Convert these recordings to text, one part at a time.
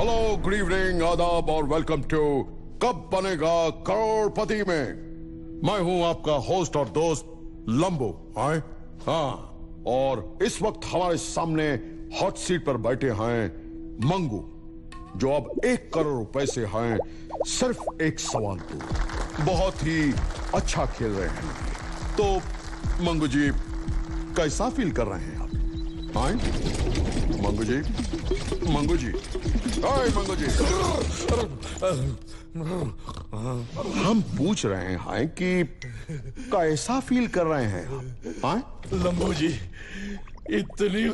Hello, good evening, आदाब और welcome to कब बनेगा करोड़पति में। मैं हूं आपका होस्ट और दोस्त लंबू। हाँ, और इस वक्त हमारे सामने हॉट सीट पर बैठे हैं मंगू, जो अब 1 करोड़ रुपए से हैं सिर्फ एक सवाल दूर। बहुत ही अच्छा खेल रहे हैं। तो मंगू जी, कैसा फील कर रहे हैं आप? मंगू जी, मंगू जी, मंगू जी, हम पूछ रहे हैं कि कैसा फील कर रहे हैं आप? लंबू जी, इतनी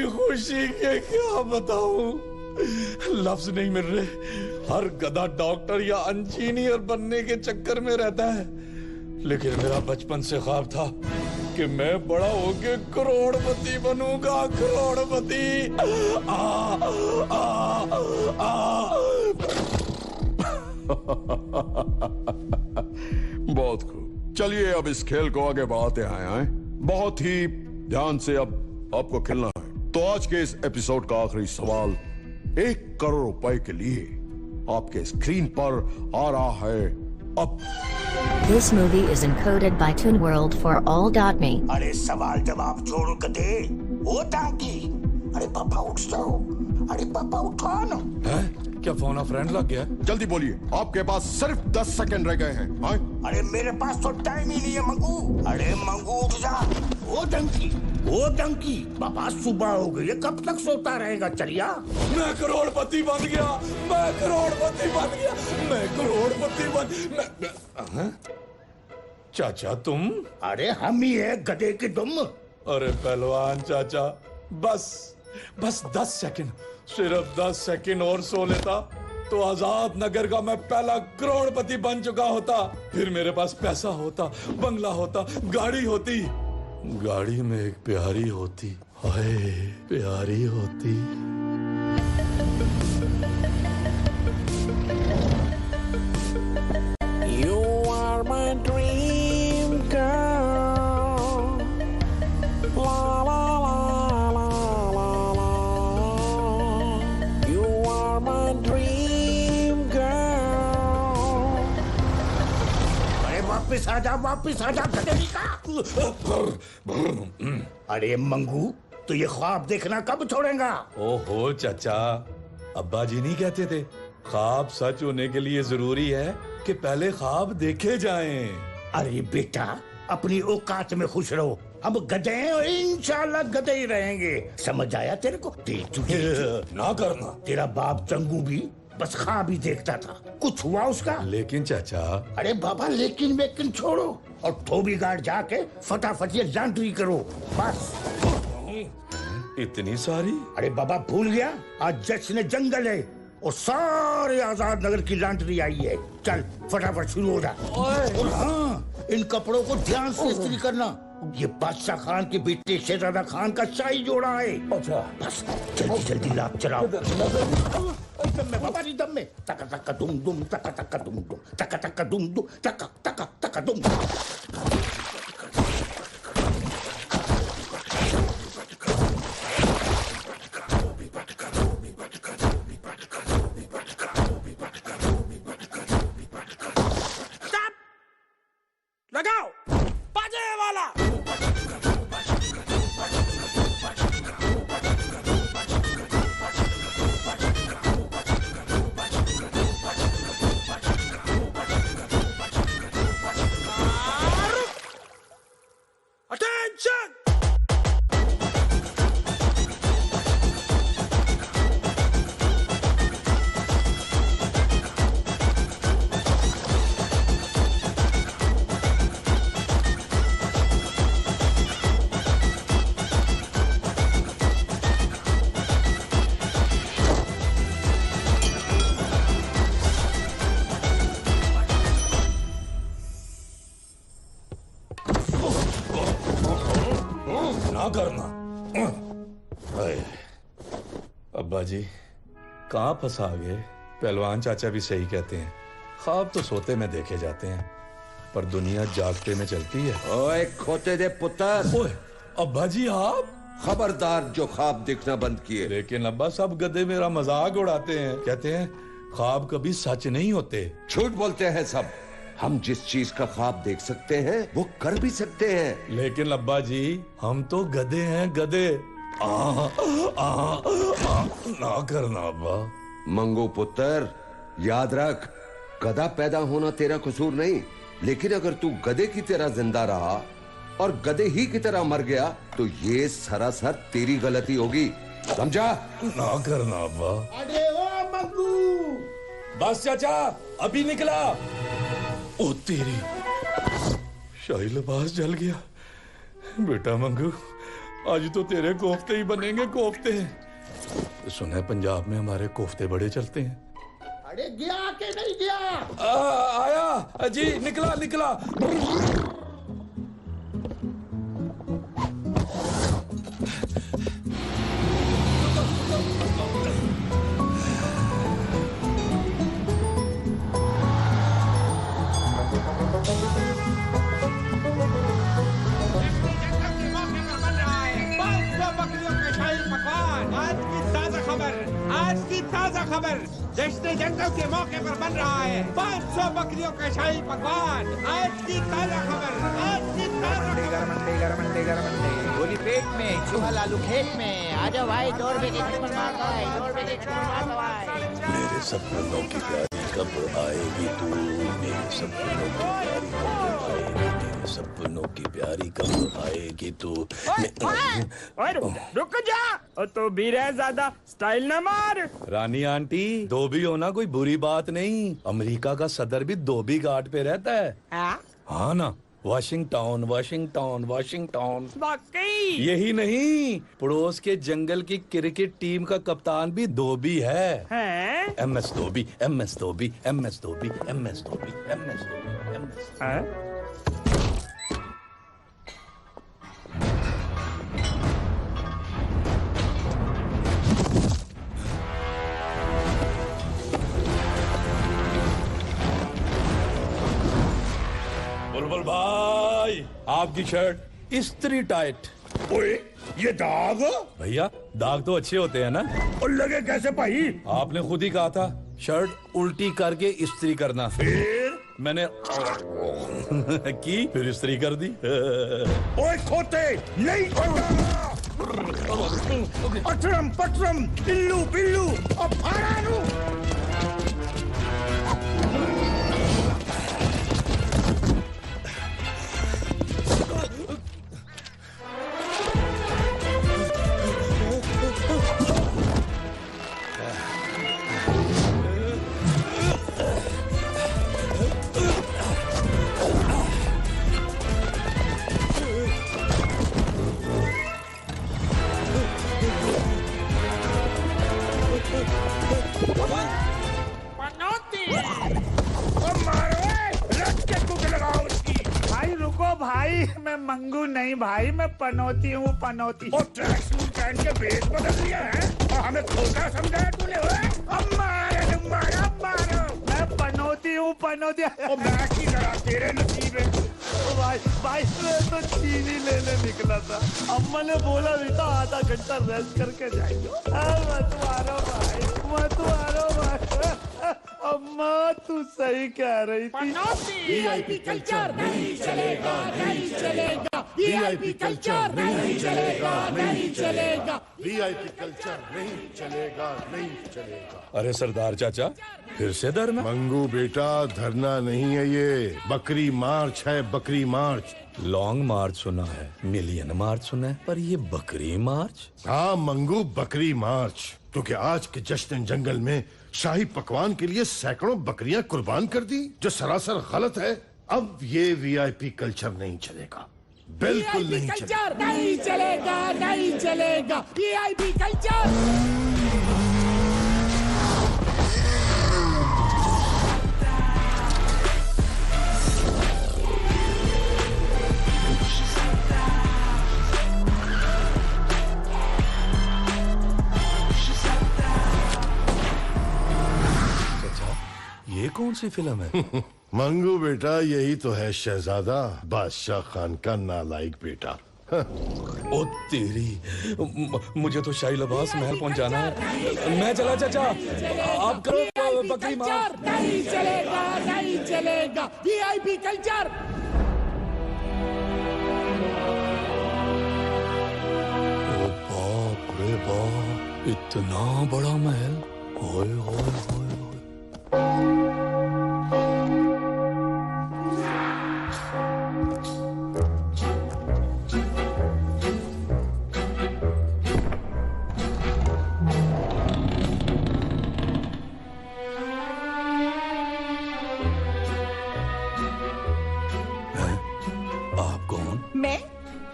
खुशी के क्या बताऊं, लफ्ज नहीं मिल रहे। हर गधा डॉक्टर या इंजीनियर बनने के चक्कर में रहता है, लेकिन मेरा बचपन से ख्वाब था कि मैं बड़ा होके करोड़पति बनूंगा। करोड़पति। बहुत खूब। चलिए अब इस खेल को आगे बढ़ाते हैं। बहुत ही ध्यान से अब आपको खेलना है। तो आज के इस एपिसोड का आखिरी सवाल 1 करोड़ रुपए के लिए आपके स्क्रीन पर आ रहा है अब। This movie is encoded by TuneWorld4All.me. अरे सवाल जवाब छोड़ो कदे, वो टांकी। अरे पापा उठ जाओ, अरे पापा उठो ना। है? क्या फोन ऑफ फ्रेंड लग गया? जल्दी बोलिए, आपके पास सिर्फ 10 सेकंड रह गए हैं। अरे मेरे पास तो टाइम ही नहीं है मंगू। अरे मंगू उठ जा। वो टंकी पापा, सुबह हो गई है, कब तक सोता रहेगा? चलिया। मैं करोड़पति बन गया, मैं करोड़पति बन गया, मैं करोड़पति बन। चाचा तुम? अरे हम ही है गधे की दुम। अरे पहलवान चाचा, बस 10 सेकंड, सिर्फ 10 सेकंड और सो लेता तो आजाद नगर का मैं पहला करोड़पति बन चुका होता। फिर मेरे पास पैसा होता, बंगला होता, गाड़ी होती। गाड़ी में एक प्यारी होती, हाय प्यारी होती। You are my dream girl. La la la la la la. You are my dream girl. अरे वापिस आ जा गधे का। अरे मंगू, तो ये ख्वाब देखना कब छोड़ेगा? ओहो चाचा, अब्बा जी नहीं कहते थे ख्वाब सच होने के लिए जरूरी है कि पहले ख्वाब देखे जाएं। अरे बेटा, अपनी औकात में खुश रहो। हम गधे हैं और इंशाल्लाह गधे ही रहेंगे। समझ आया तेरे को? ना करना। तेरा बाप चंगू भी बस ख्वाब ही देखता था, कुछ हुआ उसका? लेकिन चाचा। अरे बाबा, लेकिन छोड़ो और धोबी घाट जाके फटाफट ये लॉन्ड्री करो, बस। इतनी सारी? अरे बाबा, भूल गया? आज जज ने जंगल है और सारे आजाद नगर की लॉन्ड्री आई है। चल फटाफट शुरू हो जा। और हाँ, इन कपड़ों को ध्यान से इस्त्री करना। ये बादशाह खान के बेटे शहजादा खान का शाही जोड़ा है। अच्छा, बस जल्दी लाभ चलाओ। दम में बाबा जी, दम में। तका तका दुम दुम, तका तका दुम दुम, तका तका दुम दुम, तका तका तका दुम। लगाओ बाजे वाला। Attention! करना। अब्बा जी कहाँ फंसा गए? पहलवान चाचा भी सही कहते हैं, ख्वाब तो सोते में देखे जाते हैं पर दुनिया जागते में चलती है। ओए खोते दे पुत्र। ओए अब्बा जी आप? खबरदार जो ख्वाब देखना बंद किए। लेकिन अब्बा सब गधे मेरा मजाक उड़ाते हैं, कहते हैं ख्वाब कभी सच नहीं होते। झूठ बोलते हैं सब। हम जिस चीज का ख्वाब देख सकते हैं वो कर भी सकते हैं। लेकिन अब्बा जी हम तो गधे हैं, गधे। ना करना अब्बा। मंगू पुत्र, याद रख, गधा पैदा होना तेरा कसूर नहीं, लेकिन अगर तू गधे की तरह जिंदा रहा और गधे ही की तरह मर गया तो ये सरासर तेरी गलती होगी, समझा? ना करना अब्बा। अरे ओ मंगू, बस चाचा, अभी निकला। ओ तेरी, शाही लिबास जल गया। बेटा मंगू, आज तो तेरे कोफ्ते ही बनेंगे, कोफ्ते। सुना पंजाब में हमारे कोफ्ते बड़े चलते हैं। अरे गया के नहीं गया? आया जी, निकला निकला। आज की ताजा खबर जश्न जंगल के मौके पर बन रहा है 500 बकरियों का शाही पकवान। आज की ताजा खबर, आज की ताजा खबर। गोली पेट में, चूहा लालू खेत में। आजा भाई, दौड़ पे देखने पर मार भाई, दौड़ पे देखने पर मार भाई। मेरे सपनों की प्यारी कब आएगी तू, मेरे सपनों की प्यारी कब आएगी, मेरे सपनों की प्यारी कब आएगी तू। रुक जा, तो भी रह ज्यादा स्टाइल न मार। रानी आंटी, धोबी होना कोई बुरी बात नहीं। अमेरिका का सदर भी धोबी घाट पे रहता है। हाँ ना, वाशिंगटन वाशिंगटन वाशिंगटन। वाकई यही नहीं, पड़ोस के जंगल की क्रिकेट टीम का कप्तान भी धोबी है। MS धोबी, MS धोबी, MS धोबी, MS धोबी, MS धोबी, MS। बुलबुल भाई, आपकी शर्ट इस्त्री टाइट। ओए, ये दाग? भैया, दाग तो अच्छे होते हैं ना। और लगे कैसे भाई? आपने खुद ही कहा था शर्ट उल्टी करके इस्त्री करना। फिर मैंने की, फिर इस्त्री कर दी। ओए खोते, नहीं खोता। अटरम पटरम, पिल्लू पिल्लू, अब फारानू। भाई मैं मंगू नहीं भाई, मैं पनौती हूँ, पनौती। और ट्रैक सूट पहन के भेष बदल लिया है और हमें खोता समझाया तूने। अब मारो मारो मारो। मैं पनौती हूँ, पनौती। और मैं की तरह तेरे नसीब है। भाई भाई, मैं तो चीनी लेने निकला था, अम्मा ने बोला भी था आधा घंटा रेस्ट करके जाएंगे। मत मारो भाई, मत मारो भाई। अम्मा तू सही कह रही थी। VIP कल्चर नहीं चलेगा, नहीं चलेगा। VIP कल्चर नहीं चलेगा, नहीं चलेगा। VIP कल्चर नहीं चलेगा, नहीं चलेगा। अरे सरदार चाचा, फिर से धरना? मंगू बेटा, धरना नहीं है ये, बकरी मार्च है, बकरी मार्च। लॉन्ग मार्च सुना है, मिलियन मार्च सुना है, पर ये बकरी मार्च? हाँ मंगू, बकरी मार्च, क्योंकि आज के जश्न जंगल में शाही पकवान के लिए सैकड़ों बकरियां कुर्बान कर दी, जो सरासर गलत है। अब ये VIP कल्चर नहीं चलेगा, बिल्कुल नहीं चलेगा। नहीं चलेगा, नहीं चलेगा। VIP culture. ये कौन सी फिल्म है? मंगू बेटा, यही तो है शहजादा, बादशाह खान का नालायक बेटा। ओ तेरी, मुझे तो शाही लिबास महल पहुंचाना है। मैं चला चाचा, आप करो बकरी मार। नहीं चलेगा, नहीं चलेगा। VIP culture. ओ बाप रे बाप, इतना बड़ा महल। ओए ओए ओए ओए।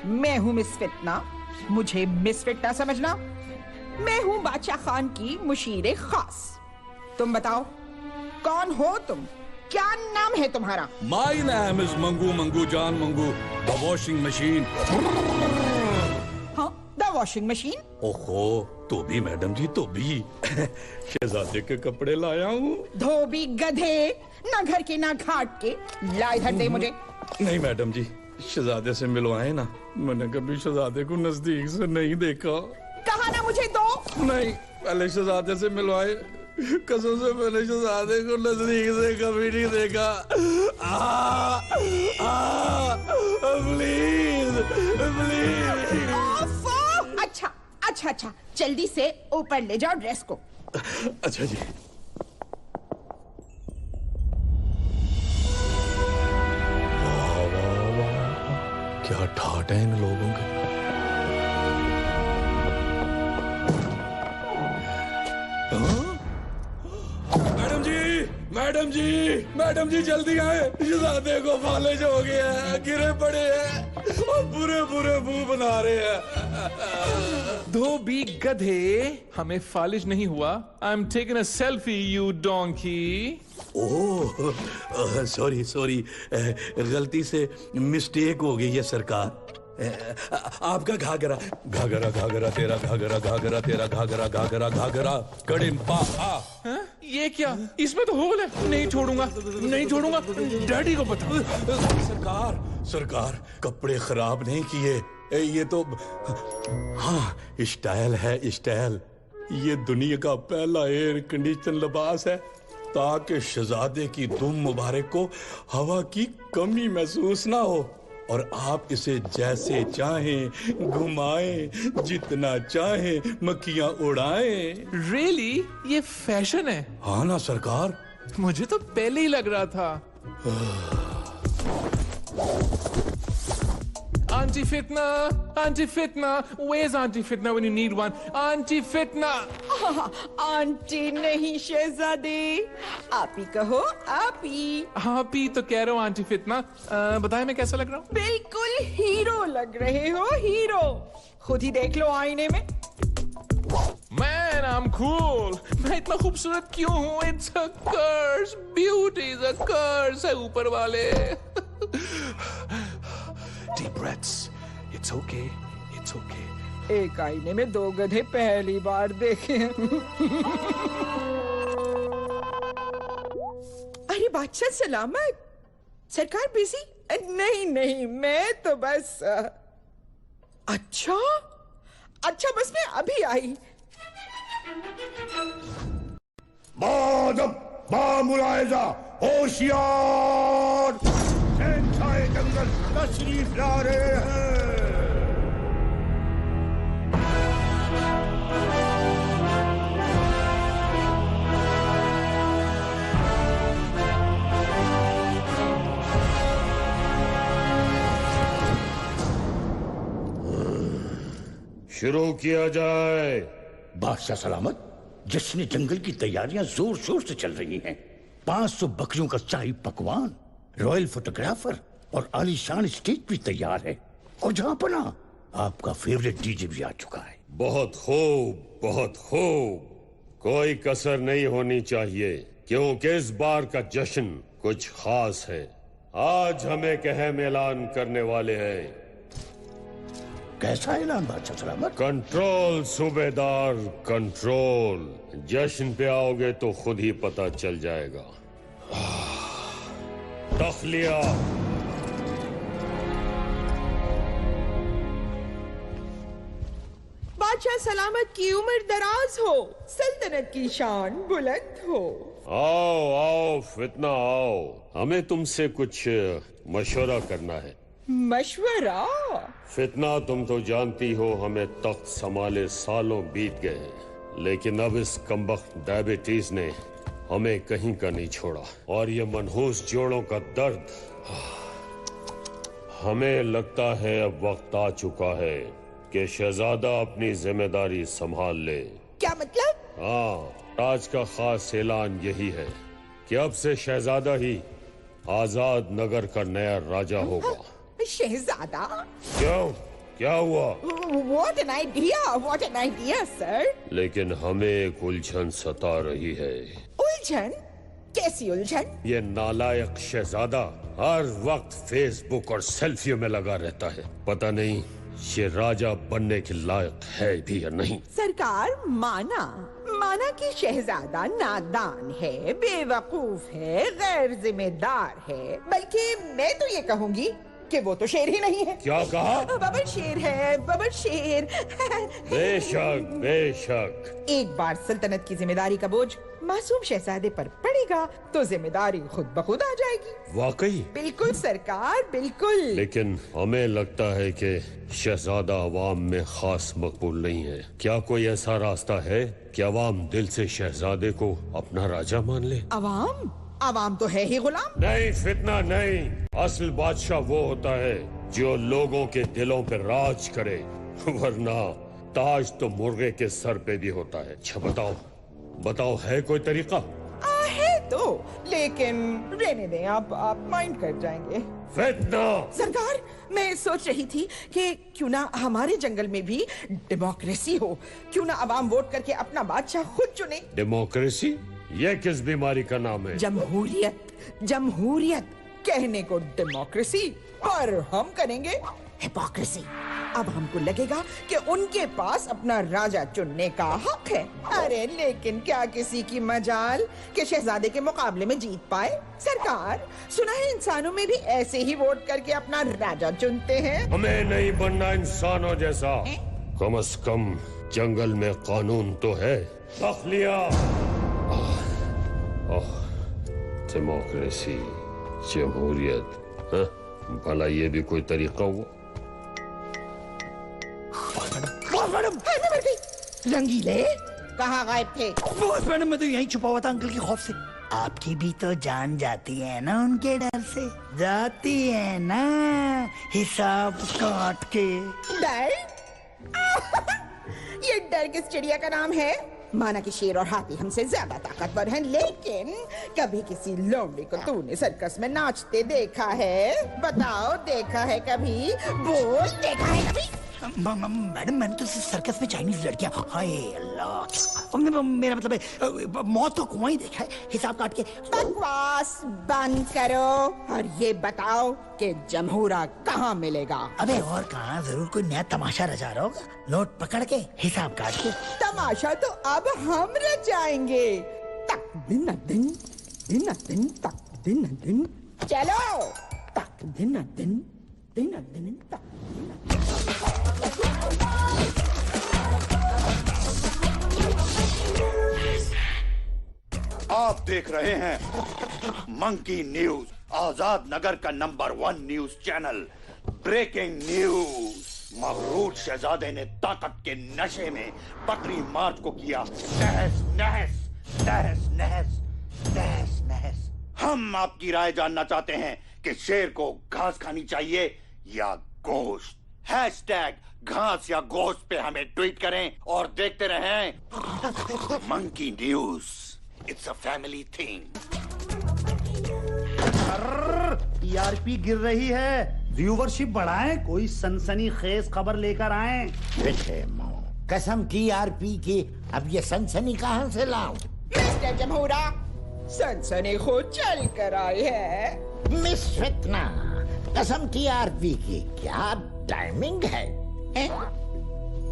मैं हूँ मिस फितना, मुझे मिस फितना समझना। मैं हूँ बादशाह खान की मुशीरे खास। तुम बताओ कौन हो तुम, क्या नाम है तुम्हारा? My name is Mangu, Mangu जान मंगू, द वॉशिंग मशीन। हाँ, द वॉशिंग मशीन। ओहो, तो भी मैडम जी, तो भी शहजादे के कपड़े लाया हूँ। धोबी गधे, ना घर के ना घाट के, ला इधर दे मुझे। नहीं मैडम जी, शहजादे से मिलवाए ना, मैंने कभी शहजादे को नजदीक से नहीं देखा। कहा ना मुझे दो। नहीं, पहले शहजादे से मिलवाए, कसम से मैंने शहजादे को नजदीक से कभी नहीं देखा। Please please. अच्छा अच्छा अच्छा, जल्दी से ऊपर ले जाओ ड्रेस को। अच्छा जी। क्या ठाट है इन लोगों के। मैडम जी, मैडम जी, मैडम जी जल्दी आए, शहजादे को फालिज हो गया है, गिरे पड़े हैं और बुरे बुरे मुंह बना रहे हैं। धोबी गधे, हमें फालिज नहीं हुआ। I am taking a selfie you donkey. Oh sorry sorry, गलती से मिस्टेक हो गई है सरकार। आपका घाघरा घाघरा घाघरा तेरा घाघरा घाघरा तेरा घाघरा घाघरा घाघरा कड़िम पा आ। ये क्या, इसमें तो होल है। नहीं छोड़ूंगा, नहीं छोड़ूंगा, डैडी को बता। सरकार सरकार, कपड़े खराब नहीं किए, ये तो हाँ स्टाइल है स्टाइल। ये दुनिया का पहला एयर कंडीशन लिबास है ताकि शहजादे की दुम मुबारक को हवा की कमी महसूस ना हो और आप इसे जैसे चाहें घुमाएं, जितना चाहें मक्खियां उड़ाएं। रियली ये फैशन है? हाँ ना सरकार, मुझे तो पहले ही लग रहा था। Auntie Fitna, Auntie Fitna, where's Auntie Fitna when you need one? Auntie Fitna. Aunty नहीं शहजादे, आप ही कहो, आप ही। आप ही तो कह रहा हूँ आंटी फितना। बताएं मैं कैसा लग रहा हूँ? बिल्कुल हीरो लग रहे हो, हीरो। खुद ही देख लो आईने में। Man, I'm cool. मैं इतना खूबसूरत क्यों हूँ? It's a curse. Beauty is a curse है ऊपर वाले। Deep breaths. It's okay. It's okay. एक आईने में दो गधे पहली बार देखे। अरे बादशाह सलामत, सरकार बिजी? नहीं नहीं, मैं तो बस अच्छा अच्छा, बस मैं अभी आई। बादब बामुलायजा होशियार, शहंशाह जंगल तशरीफ ला रहे हैं। शुरू किया जाए। बादशाह सलामत, जश्न जंगल की तैयारियां जोर शोर से चल रही हैं। 500 बकरियों का शाही पकवान, रॉयल फोटोग्राफर और आलीशान स्टेज भी तैयार है। और जहां पना आपका फेवरेट डीजे भी आ चुका है। बहुत खूब, बहुत खूब। कोई कसर नहीं होनी चाहिए क्योंकि इस बार का जश्न कुछ खास है। आज हम एक अहम ऐलान करने वाले हैं। कैसा ऐलान बादशाह सलामत? कंट्रोल सूबेदार, कंट्रोल। जश्न पे आओगे तो खुद ही पता चल जाएगा। तखलिया। आला सलामत की उम्र दराज हो, सल्तनत की शान बुलंद हो। आओ आओ फितना आओ, हमें तुमसे कुछ मशवरा करना है। मशवरा? फितना तुम तो जानती हो हमें तख्त संभाले सालों बीत गए हैं, लेकिन अब इस कमबख्त डायबिटीज ने हमें कहीं का नहीं छोड़ा, और ये मनहूस जोड़ों का दर्द। हमें लगता है अब वक्त आ चुका है कि शहजादा अपनी जिम्मेदारी संभाल ले। क्या मतलब? हाँ, आज का खास ऐलान यही है कि अब से शहजादा ही आजाद नगर का नया राजा होगा। शहजादा? क्यों, क्या हुआ? What an idea! What an idea, sir! लेकिन हमें एक उलझन सता रही है। उलझन? कैसी उलझन? ये नालायक शहजादा हर वक्त फेसबुक और सेल्फियों में लगा रहता है। पता नहीं ये राजा बनने के लायक है भी या नहीं। सरकार, माना कि शहजादा नादान है, बेवकूफ है, गैर जिम्मेदार है, बल्कि मैं तो ये कहूँगी कि वो तो शेर ही नहीं है। क्या कहा? बबर शेर है, बबर शेर। बेशक बेशक। एक बार सल्तनत की जिम्मेदारी का बोझ मासूम शहजादे पर पड़ेगा तो जिम्मेदारी खुद ब खुद आ जाएगी। वाकई? बिल्कुल सरकार, बिल्कुल। लेकिन हमें लगता है कि शहजादा अवाम में खास मकबूल नहीं है। क्या कोई ऐसा रास्ता है कि अवाम दिल से शहजादे को अपना राजा मान ले? अवाम तो है ही गुलाम। नहीं फितना नहीं, असल बादशाह वो होता है जो लोगों के दिलों पर राज करे, वरना ताज तो मुर्गे के सर पे भी होता है। अच्छा बताओ है कोई तरीका? है तो, लेकिन रहने दें, आप माइंड कर जाएंगे। फितना! सरकार, मैं सोच रही थी कि क्यों ना हमारे जंगल में भी डेमोक्रेसी हो, क्यों ना अवाम वोट करके अपना बादशाह खुद चुने। डेमोक्रेसी? ये किस बीमारी का नाम है? जमहूरियत कहने को डेमोक्रेसी, पर हम करेंगे हिपोक्रेसी। अब हमको लगेगा कि उनके पास अपना राजा चुनने का हक है। अरे लेकिन क्या किसी की मजाल कि शहजादे के मुकाबले में जीत पाए? सरकार, सुना है इंसानों में भी ऐसे ही वोट करके अपना राजा चुनते हैं। हमें नहीं बनना इंसानों जैसा, कम से कम जंगल में कानून तो है। तख्लिया, डेमोक्रेसी, जमहूरियत, भला ये भी कोई तरीका हुआ? मैडम, रंगीले कहाँ गायब थे? बस मैडम, मैं तो यहीं छुपा हुआ था अंकल की खौफ से। आपकी भी तो जान जाती है ना उनके डर से, जाती है ना हिसाब काट के। डर? ये डर किस चिड़िया का नाम है? माना कि शेर और हाथी हमसे ज्यादा ताकतवर हैं, लेकिन कभी किसी लोमड़ी को तूने सर्कस में नाचते देखा है? बताओ, देखा है कभी? बोल, देखा है कभी? मैडम, मैंने तो सर्कस में चाइनीज लड़कियां, हाय अल्लाह, मेरा मतलब है मौत का कुआं ही देखा है, हिसाब काट के। बकवास बंद करो और ये बताओ कि जमहूरा कहाँ मिलेगा? अबे और कहाँ, जरूर कोई नया तमाशा रचा रहा होगा, नोट पकड़ के हिसाब काट के। तमाशा तो अब हम रचाएंगे। तक दिन दिन तक दिन, चलो तक दिन तक। आप देख रहे हैं मंकी न्यूज, आजाद नगर का number 1 news channel. Breaking news, मगरूर शहजादे ने ताकत के नशे में बकरी मार्च को किया तहस नहस, तहस नहस, तहस नहस। हम आपकी राय जानना चाहते हैं कि शेर को घास खानी चाहिए या गोश्त? हैशटैग घास या गोश्त पे हमें ट्वीट करें और देखते रहें monkey news. It's a family thing. TRP गिर रही है, व्यूवरशिप बढ़ाएं, कोई सनसनीखेज खबर लेकर आएं। कसम टीआरपी की, अब ये सनसनी कहां से लाऊं? मिस्टर जमहूरा, सनसनी खुद चल कर आई है। मिस फितना, कसम टीआरपी की, क्या टाइमिंग है?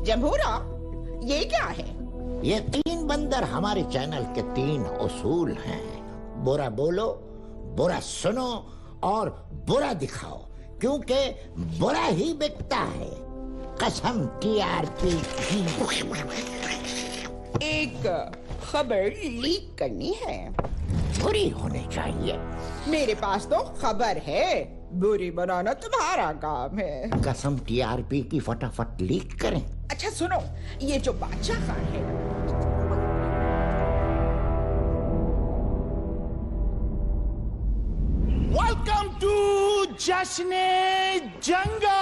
जमहूरा, ये क्या है? ये 3 बंदर हमारे चैनल के 3 उसूल हैं। बुरा बोलो, बुरा सुनो और बुरा दिखाओ, क्योंकि बुरा ही बिकता है। कसम टीआरपी। एक खबर लीक करनी है। बुरी होनी चाहिए। मेरे पास तो खबर है, बुरी बनाना तुम्हारा काम है। कसम टीआरपी की फटाफट लीक करें। अच्छा सुनो, ये जो बादशाह खान है, वेलकम टू जश्न जंगल।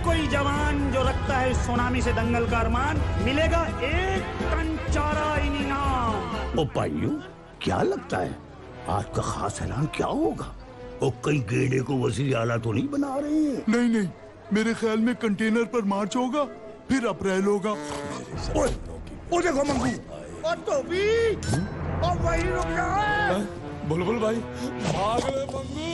कोई जवान जो रखता है सुनामी से दंगल का अरमान, मिलेगा 1 टन चारा इनाम। ओ भाइयों, क्या लगता है आज का खास ऐलान क्या होगा? ओ कई गेड़े को वजीर आला तो नहीं बना रहे हैं? नहीं नहीं, मेरे ख्याल में कंटेनर पर मार्च होगा, फिर अप्रैल होगा। ओ देखो मंगू, ओ तो भी ओ वही रुक रहा है। बुलबुल भाई भाग ले मंगू।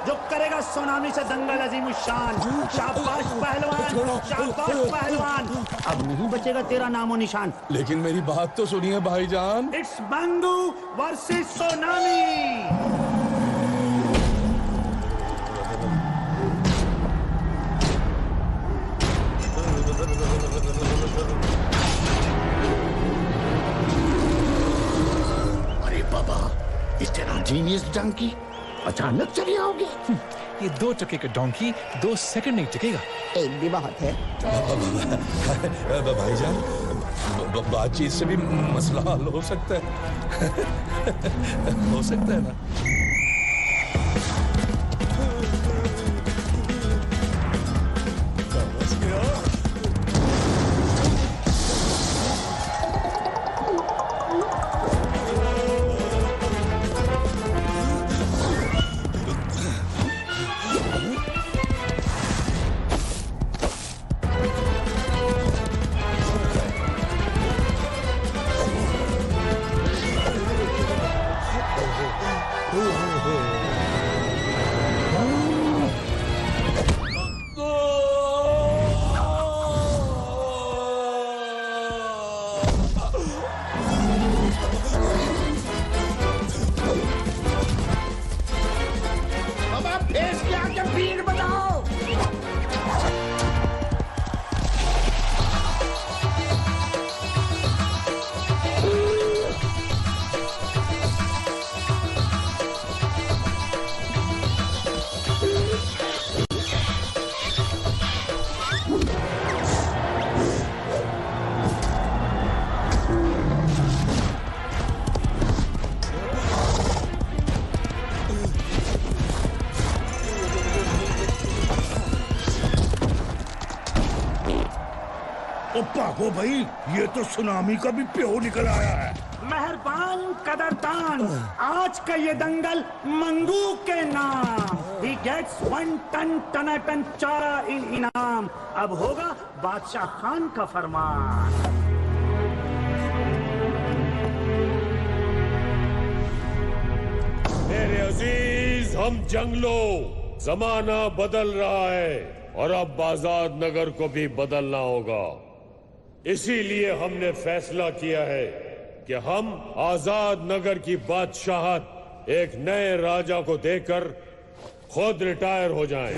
जो करेगा सुनामी से दंगल अजीमुशान। शाबाश पहलवान, शाबाश पहलवान। अब नहीं बचेगा तेरा नामो निशान। लेकिन मेरी बात तो सुनिए भाईजान। It's Mangu versus tsunami. अरे बाबा, इतना जीनियस डंकी अचानक चले आओगे? ये 2 टके का डोंकी 2 सेकंड नहीं टिकेगा। एक भी बहुत है। भाईजान, बातचीत से भी मसला हल हो सकता है। हो सकता है ना? भागो भाई, ये तो सुनामी का भी प्यो निकल आया है। मेहरबान कदरदान, आज का ये दंगल मंगू के नाम। He gets 1 टन टनाटन चारा इन इनाम। अब होगा बादशाह खान का फरमान। मेरे अजीज हम जंगलों, जमाना बदल रहा है और अब आजाद नगर को भी बदलना होगा। इसीलिए हमने फैसला किया है कि हम आजाद नगर की बादशाहत एक नए राजा को देकर खुद रिटायर हो जाएं।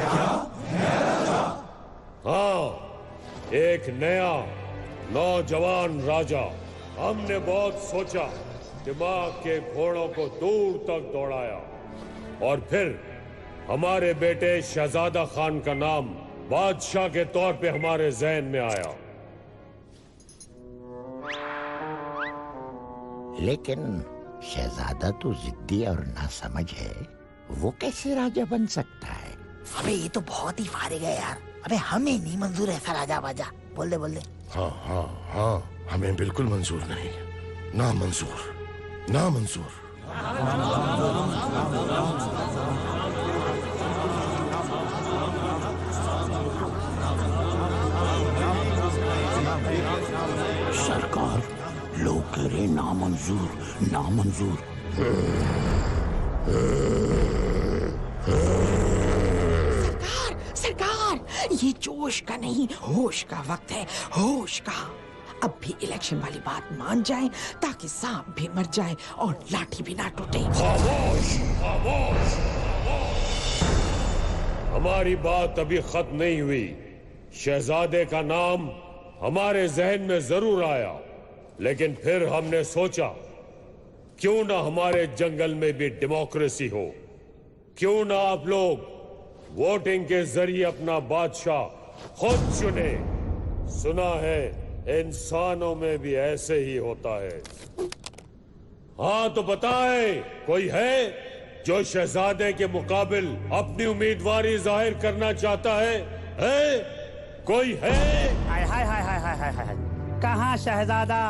हाँ, एक नया नौजवान राजा। हमने बहुत सोचा, दिमाग के घोड़ों को दूर तक दौड़ाया और फिर हमारे बेटे शहजादा खान का नाम बादशाह के तौर पे हमारे ज़हन में आया। लेकिन शहजादा तो जिद्दी और नासमझ है, वो कैसे राजा बन सकता है? अबे ये तो बहुत ही फारिग है यार। अबे हमें नहीं मंजूर ऐसा राजा बाजा। बोल दे। हाँ हाँ हाँ, हमें बिल्कुल मंजूर नहीं, ना मंजूर, ना मंजूर। सरकार, लोग कह रहे नामंजूर, नामंजूर। सरकार, ये जोश का नहीं होश का वक्त है, होश का। अब भी इलेक्शन वाली बात मान जाए ताकि सांप भी मर जाए और लाठी भी ना टूटे। खामोश, खामोश, हमारी बात अभी खत्म नहीं हुई। शहजादे का नाम हमारे जहन में जरूर आया, लेकिन फिर हमने सोचा क्यों ना हमारे जंगल में भी डेमोक्रेसी हो, क्यों ना आप लोग वोटिंग के जरिए अपना बादशाह खुद चुने। सुना है इंसानों में भी ऐसे ही होता है। हाँ तो बताए, कोई है जो शहजादे के मुकाबिल अपनी उम्मीदवारी जाहिर करना चाहता है? कोई है? हाय हाय हाय हाय हाय हाय हाय, कहाँ शहजादा,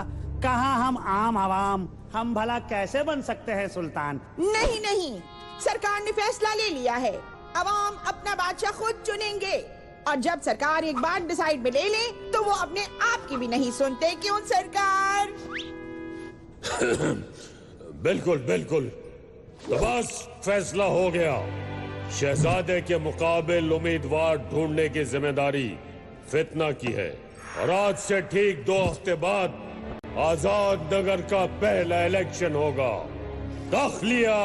कहाँ हम आम आवाम, हम भला कैसे बन सकते हैं सुल्तान? नहीं नहीं, सरकार ने फैसला ले लिया है, अवाम अपना बादशाह खुद चुनेंगे। और जब सरकार एक बार डिसाइड में ले ले तो वो अपने आप की भी नहीं सुनते। क्यों सरकार? बिल्कुल बिल्कुल, तो बस फैसला हो गया। शहजादे के मुकाबिल उम्मीदवार ढूंढने की जिम्मेदारी फितना की है, और आज से ठीक 2 हफ्ते बाद आजाद नगर का पहला इलेक्शन होगा। दाखिलिया।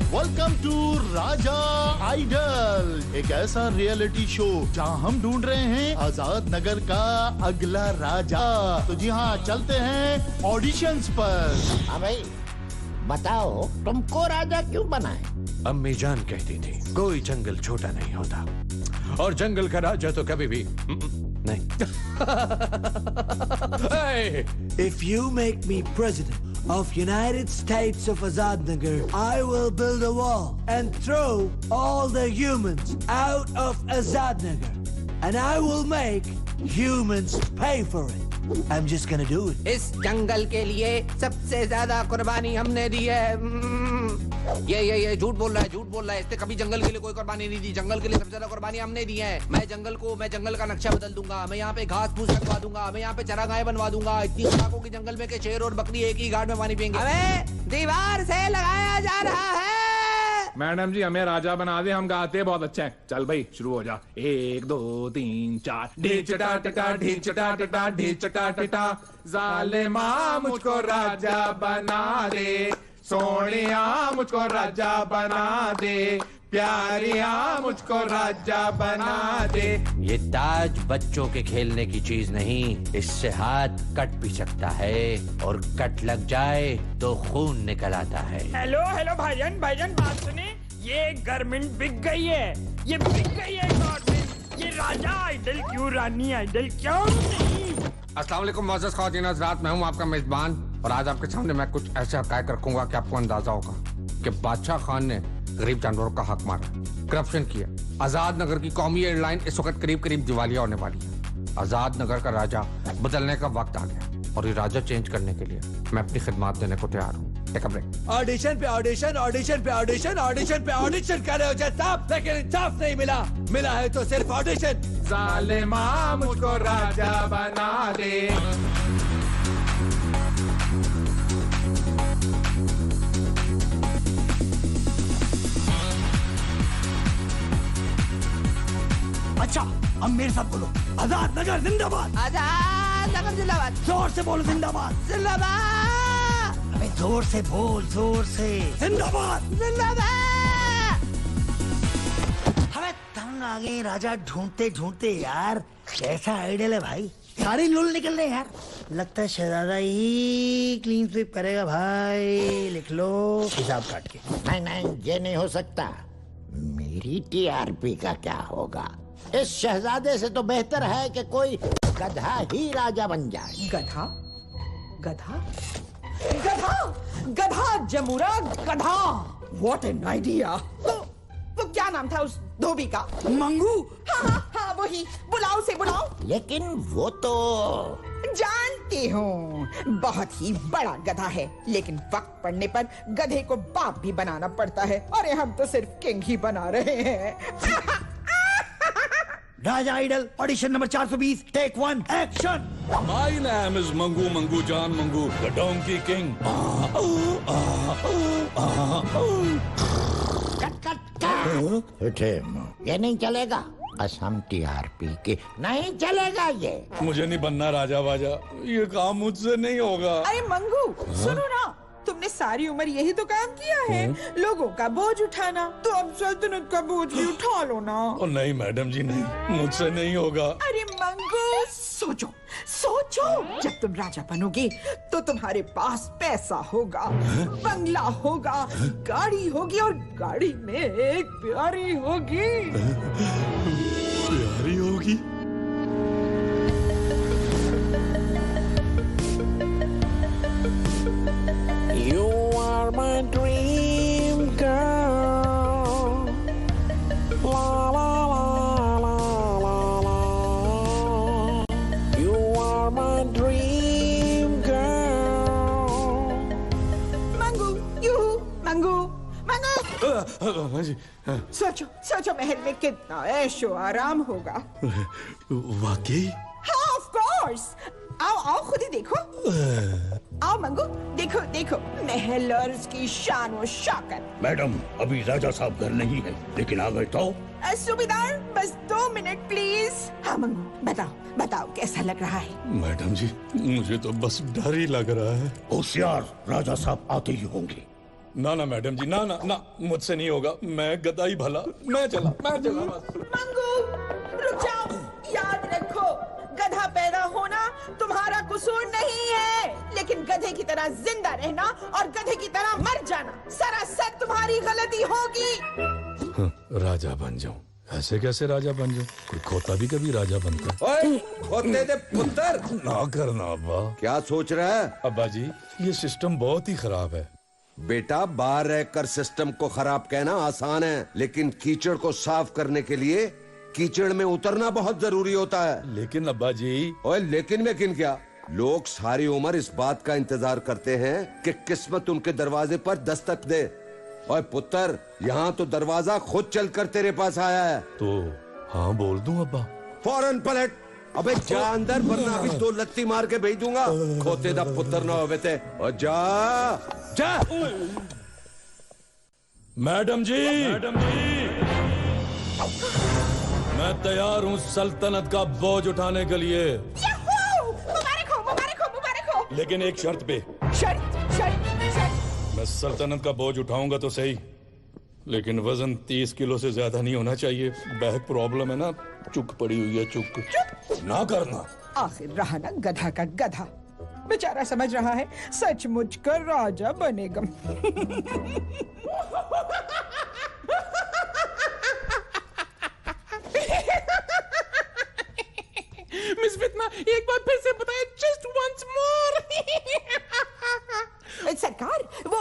वेलकम टू राजा आइडल, एक ऐसा रियलिटी शो जहां हम ढूंढ रहे हैं आजाद नगर का अगला राजा। तो जी हाँ, चलते हैं ऑडिशंस पर। हाँ भाई, बताओ तुमको राजा क्यों बनाए? अम्मी जान कहती थी कोई जंगल छोटा नहीं होता, और जंगल का राजा तो कभी भी नहीं। Hey, if you make me president of United States of Azadnagar, I will build a wall and throw all the humans out of Azadnagar, and I will make humans pay for it. I'm just gonna do it. इस जंगल के लिए सबसे ज्यादा कुर्बानी हमने दी है। ये झूठ बोल रहा है, झूठ बोल रहा है। इसने कभी जंगल के लिए कोई कुर्बानी नहीं दी। जंगल के लिए सबसे ज्यादा कुर्बानी हमने दी है। मैं जंगल का नक्शा बदल दूंगा, मैं यहाँ पे घास फूस लगवा दूंगा, मैं यहाँ पे चरागाहें बनवा दूंगा। इतनी इलाकों के जंगल में के शेर और बकरी एक ही घाट में पानी पियेंगे। हमें दीवार से लगाया जा रहा है। मैडम जी, हमें राजा बना दे, हम गाते बहुत अच्छा है। चल भाई शुरू हो जा। 1 2 3 4। ढींचटा टटा ढींचटा टटा ढींचटा टटा, जालिमा मुझको राजा बना दे, सोनिया मुझको राजा बना दे, प्यारिया मुझको राजा बना दे। ये ताज बच्चों के खेलने की चीज नहीं, इससे हाथ कट भी सकता है, और कट लग जाए तो खून निकल आता है। हेलो हेलो भाईजान, बात सुने, ये गवर्नमेंट बिक गई है, ये बिक गई है गवर्नमेंट। ये राजा आइडल क्यों, रानी आइडल क्यों नहीं? अस्सलाम वालेकुम मुअज़्ज़ज़ ख़वातीन हज़रात, मैं हूँ आपका मेजबान, और आज आपके सामने मैं कुछ ऐसे हक़ाइक़ रखूंगा कि आपको अंदाजा होगा कि बादशाह खान ने गरीब जानवरों का हक मारा, करप्शन किया। आजाद नगर की कौमी एयरलाइन इस वक्त करीब दिवालिया होने वाली है। आजाद नगर का राजा बदलने का वक्त आ गया, और ये राजा चेंज करने के लिए मैं अपनी खिदमत देने को तैयार हूँ। ऑडिशन पे ऑडिशन, ऑडिशन पे ऑडिशन, ऑडिशन पे ऑडिशन कर रहे हो जनाब, लेकिन इंसाफ नहीं मिला है तो सिर्फ ऑडिशन। जालिमा मुझको राजा बना दे। अच्छा, अब मेरे साथ बोलो, आजाद नगर जिंदाबाद, आजाद नगर जिंदाबाद। जोर से बोलो, जिंदाबाद जिंदाबाद। अबे जोर से बोल, जोर से, जिंदाबाद जिंदाबाद। हमें तंग आ गए राजा ढूंढते ढूंढते यार। कैसा आइडियल है भाई, सारे लुल निकल रहे यार। लगता है शहजादा ही क्लीन स्वीप करेगा भाई। लिख लो हिसाब काट के। नहीं, ये नहीं हो सकता। मेरी टीआरपी का क्या होगा? इस शहजादे से तो बेहतर है कि कोई गधा ही राजा बन जाए। गधा? गधा? गधा? गधा जमुरा गधा। What an idea! वो क्या नाम था उस धोबी का? मंगू। हाँ वही। बुलाओ से बुलाओ। लेकिन वो तो जानती हूँ, बहुत ही बड़ा गधा है, लेकिन वक्त पड़ने पर गधे को बाप भी बनाना पड़ता है। अरे हम तो सिर्फ किंग ही बना रहे हैं। Raja idol audition number 420 take 1 action. My name is Mangu Mangu Jan Mangu, the Donkey King. उठे, ये नहीं चलेगा। असम टीआरपी के नहीं चलेगा ये। मुझे नहीं बनना राजा बाजा, ये काम मुझसे नहीं होगा। अरे मंगू सुनो ना, तुमने सारी उम्र यही तो काम किया है, लोगों का बोझ उठाना, तो अब सल्तनत का बोझ भी उठा लो ना। ओ नहीं मैडम जी नहीं, मुझसे नहीं होगा। अरे मंगू सोचो सोचो, जब तुम राजा बनोगे तो तुम्हारे पास पैसा होगा, बंगला होगा, गाड़ी होगी, और गाड़ी में एक प्यारी होगी। प्यारी होगी? You are my dream girl. La la la la la la. You are my dream girl. Mangu, Mangu, Mangu. सोचो सोचो महल में कितना ऐशो आराम होगा। वाकई? हाँ ऑफ कोर्स। आओ आओ खुद ही देखो। आओ मंगू, देखो देखो महल और उसकी शान और शौकत। मैडम अभी राजा साहब घर नहीं है, लेकिन आ गए तो। सूबेदार बस 2 मिनट प्लीज। हाँ मंगू बताओ बताओ कैसा लग रहा है? मैडम जी मुझे तो बस डर ही लग रहा है। होशियार, राजा साहब आते ही होंगे। ना ना मैडम जी, ना ना ना, मुझसे नहीं होगा। मैं गधा ही भला। मैं चला बस। मंगू रुक जाओ, याद रखो गधा पैदा होना तुम्हारा कसूर नहीं है, लेकिन गधे की तरह जिंदा रहना और गधे की तरह मर जाना सरासर तुम्हारी गलती होगी। राजा बन जाऊं? ऐसे कैसे राजा बन जाऊं? कोई खोता भी कभी राजा बनता है? ओए, खोते दे पुत्र। ना करना अब्बा। क्या सोच रहा है? अब्बा जी ये सिस्टम बहुत ही खराब है। बेटा बाहर रहकर सिस्टम को खराब कहना आसान है, लेकिन कीचड़ को साफ करने के लिए कीचड़ में उतरना बहुत जरूरी होता है। लेकिन अब्बा जी। ओए लेकिन क्या? लोग सारी उम्र इस बात का इंतजार करते हैं कि किस्मत उनके दरवाजे पर दस्तक दे। ओए पुत्र, यहाँ तो दरवाजा खुद चलकर तेरे पास आया है। तो हाँ बोल दूं अब्बा? फौरन पलट। अबे जा अंदर, वरना अभी 2 लत्ती मार के भेज दूंगा। खोते दा पुत्र ना होवे ते। और जा जा। मैडम जी मैं तैयार हूँ सल्तनत का बोझ उठाने के लिए। मुबारक हो मुबारक हो मुबारक हो। लेकिन एक शर्त पे। शर्त? मैं सल्तनत का बोझ उठाऊंगा तो सही, लेकिन वजन 30 किलो से ज्यादा नहीं होना चाहिए। बैक प्रॉब्लम है ना, चुक पड़ी हुई है। चुक ना करना। आखिर रहा ना गधा का गधा, बेचारा समझ रहा है सचमुच का राजा बनेगा। मिस फितना एक बार फिर से बताए, जस्ट वंस मोर। सरकार वो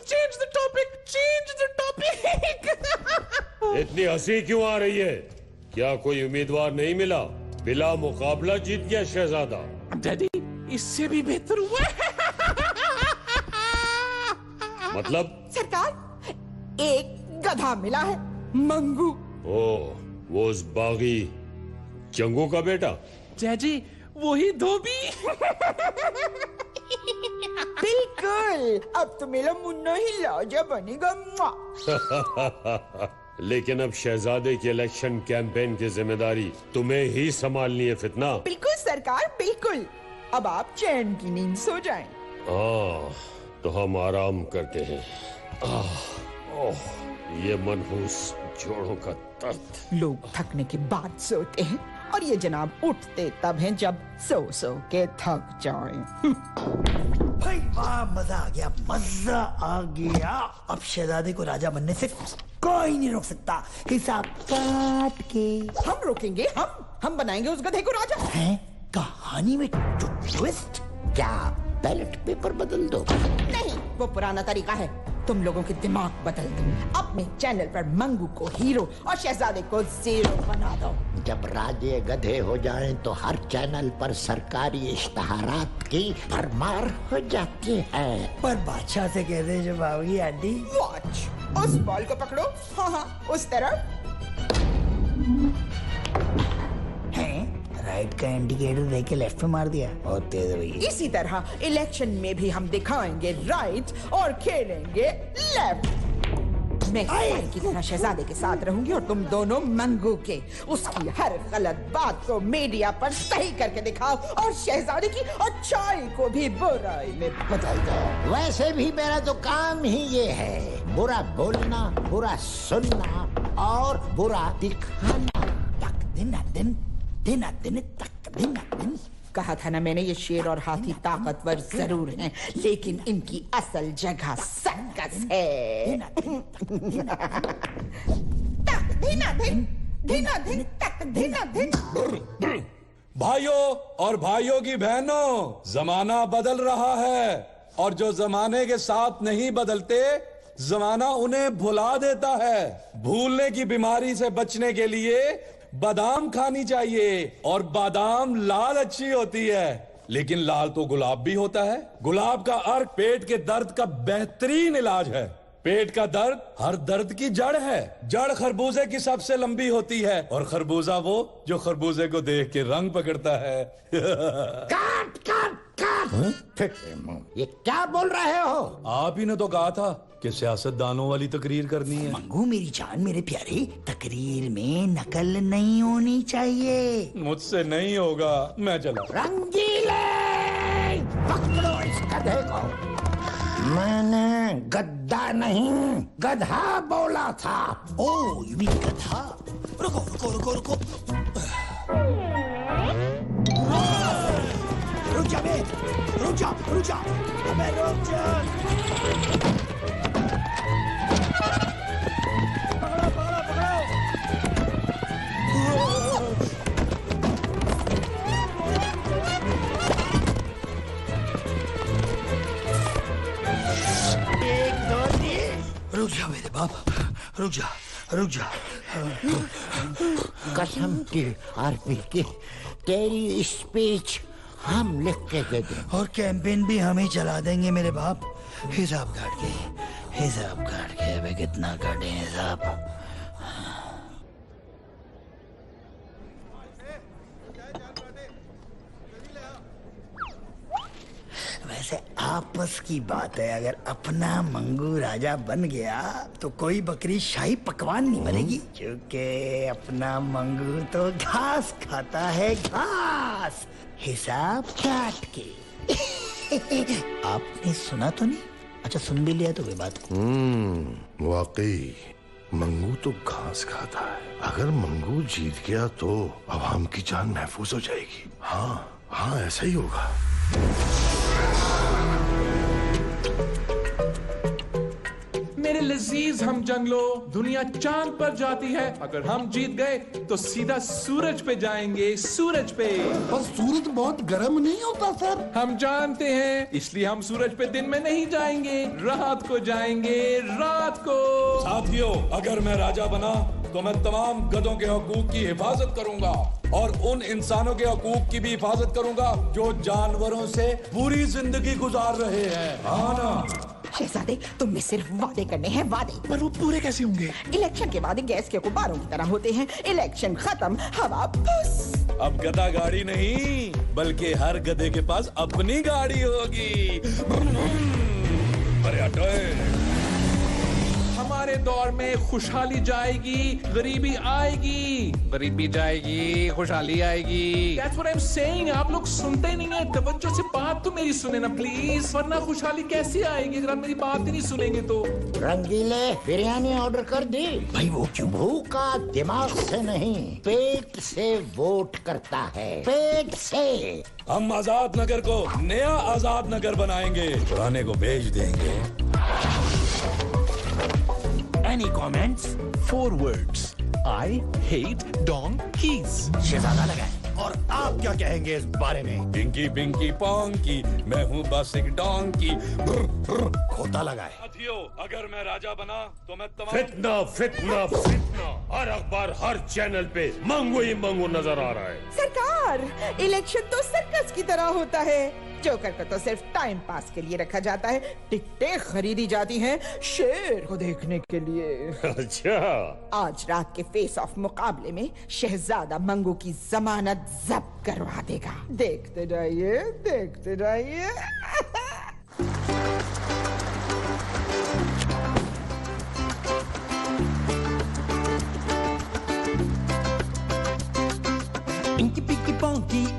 चेंज द टॉपिक। इतनी हंसी क्यों आ रही है? क्या कोई उम्मीदवार नहीं मिला? बिला मुकाबला जीत गया शहजादा। डैडी इससे भी बेहतर हुआ। मतलब? सरकार एक गधा मिला है, मंगू। ओ, वो उस बागी चंगू का बेटा? डैडी वही धोबी। बिल्कुल, अब तो मेरा मुन्ना ही राजा बनेगा। लेकिन अब शहजादे की इलेक्शन कैंपेन की जिम्मेदारी तुम्हें ही संभालनी है फितना। बिल्कुल सरकार बिल्कुल। अब आप चैन की नींद सो जाएं। तो हम आराम करते हैं। ये मनहूस जोड़ों का दर्द। लोग थकने के बाद सोते हैं, और ये जनाब उठते तब हैं जब सो के थक जाएं। वाह, मजा आ गया, मजा आ गया। अब शहजादे को राजा बनने से कोई नहीं रोक सकता। हिसाब काट के हम रोकेंगे? हम बनाएंगे उस गधे को राजा। हैं? कहानी में जो ट्विस्ट? क्या बैलेट पेपर बदल दो? नहीं, वो पुराना तरीका है। तुम लोगों के दिमाग बदल दो। अपने चैनल पर मंगू को हीरो और शहजादे को जीरो बना दो। जब राजे गधे हो जाएं तो हर चैनल पर सरकारी इश्तहारात की भरमार हो जाती है। पर बादशाह से कह दे जो बाबूजी आंटी। वॉच, उस बॉल को पकड़ो। हाँ, उस तरफ। राइट का इंडिकेटर देके लेफ्ट पे मार दिया। और तेज भैया। इसी तरह इलेक्शन में भी हम दिखाएंगे राइट और खेलेंगे लेफ्ट। मैं की तरह शहजादे के साथ रहूंगी और तुम दोनों मंगू के। उसकी हर गलत बात को मीडिया पर सही करके दिखाओ और शहजादे की अच्छाई को भी बुराई में बदल दो। वैसे भी मेरा तो काम ही ये है, बुरा बोलना, बुरा सुनना और बुरा दिखाना। दिन कहा था ना मैंने, ये शेर और हाथी ताकतवर जरूर हैं, लेकिन इनकी असल जगह सर्कस है। भाइयों और भाइयों की बहनों, जमाना बदल रहा है और जो जमाने के साथ नहीं बदलते जमाना उन्हें भुला देता है। भूलने की बीमारी से बचने के लिए बादाम खानी चाहिए और बादाम लाल अच्छी होती है, लेकिन लाल तो गुलाब भी होता है। गुलाब का अर्क पेट के दर्द का बेहतरीन इलाज है। पेट का दर्द हर दर्द की जड़ है। जड़ खरबूजे की सबसे लंबी होती है और खरबूजा वो जो खरबूजे को देख के रंग पकड़ता है। काट काट काट। ये क्या बोल रहे हो? आप ही ने तो कहा था कि सियासतदानों वाली तकरीर करनी है। मंगू मेरी जान, मेरे प्यारे, तकरीर में नकल नहीं होनी चाहिए। मुझसे नहीं होगा, मैं चला। रंगीले, पकड़ो इस गधे को। मैंने गद्दा नहीं गधा बोला था। ओ यू मीन गधा? रुको रुको रुको रुको। रुक जा बे, रुक जा रुक जा, अबे रुक जा। पकड़ो पकड़ो पकड़ो। एक दो तीन। रुक जा मेरे बाप, रुक जा रुक जा। कसम की आरपी की तेरी स्पीच हम लिख के दे दें और कैंपेन भी हम ही चला देंगे मेरे बाप। हिसाब काट के, हिसाब काट के। अबे कितना काटे हिसाब? वैसे आपस की बात है, अगर अपना मंगू राजा बन गया तो कोई बकरी शाही पकवान नहीं बनेगी, क्योंकि अपना मंगू तो घास खाता है, घास। हिसाब काट के। आपने सुना तो नहीं? अच्छा सुन भी लिया तो कोई बात। वाकई मंगू तो घास खाता है। अगर मंगू जीत गया तो अवाम की जान महफूज हो जाएगी। हाँ हाँ, ऐसा ही होगा। मेरे लजीज हम जंगलो, दुनिया चांद पर जाती है। अगर हम जीत गए तो सीधा सूरज पे जाएंगे, सूरज पे। पर सूरज बहुत गर्म नहीं होता सर? हम जानते हैं, इसलिए हम सूरज पे दिन में नहीं जाएंगे, रात को जाएंगे, रात को। साथियों, अगर मैं राजा बना तो मैं तमाम गधों के हकूक की हिफाजत करूंगा और उन इंसानों के हकूक की भी हिफाजत करूंगा जो जानवरों से बुरी जिंदगी गुजार रहे हैं। हाँ ना? शहजादे, तुम्हें सिर्फ वादे करने हैं, वादे। पर वो पूरे कैसे होंगे? इलेक्शन के वादे गैस के गुब्बारों की तरह होते हैं। इलेक्शन खत्म, हवा फुस। अब गधा गाड़ी नहीं, बल्कि हर गधे के पास अपनी गाड़ी होगी। अरे हटो। हमारे दौर में खुशहाली जाएगी, गरीबी आएगी। गरीबी जाएगी, खुशहाली आएगी। That's what I'm saying. आप लोग सुनते नहीं है। तवज्जो से बात तो मेरी सुने ना प्लीज, वरना खुशहाली कैसे आएगी अगर आप मेरी बात ही नहीं सुनेंगे तो। रंगीले बिरयानी ऑर्डर कर दी भाई। वो क्यों? भूखा दिमाग से नहीं, पेट से वोट करता है, पेट से। हम आजाद नगर को नया आजाद नगर बनाएंगे, पुराने को बेच देंगे। Any comments? 4 words. I hate donkeys. शहजादा लगाए। और आप क्या कहेंगे इस बारे में? पिंकी पिंकी पोंकी, मैं हूँ बस एक डोंकी। खोता लगाए। साथियों, अगर मैं राजा बना तो मैं तमाम फितना फितना फितना, हर अखबार हर चैनल पे मंगू ही मंगू नजर आ रहा है। सरकार, इलेक्शन तो सर्कस की तरह होता है। जोकर को तो सिर्फ टाइम पास के लिए रखा जाता है, टिकटें खरीदी जाती हैं शेर को देखने के लिए। अच्छा, आज रात के फेस ऑफ मुकाबले में शहजादा मंगू की जमानत जब्त करवा देगा। देखते जाइए, देखते जाइए।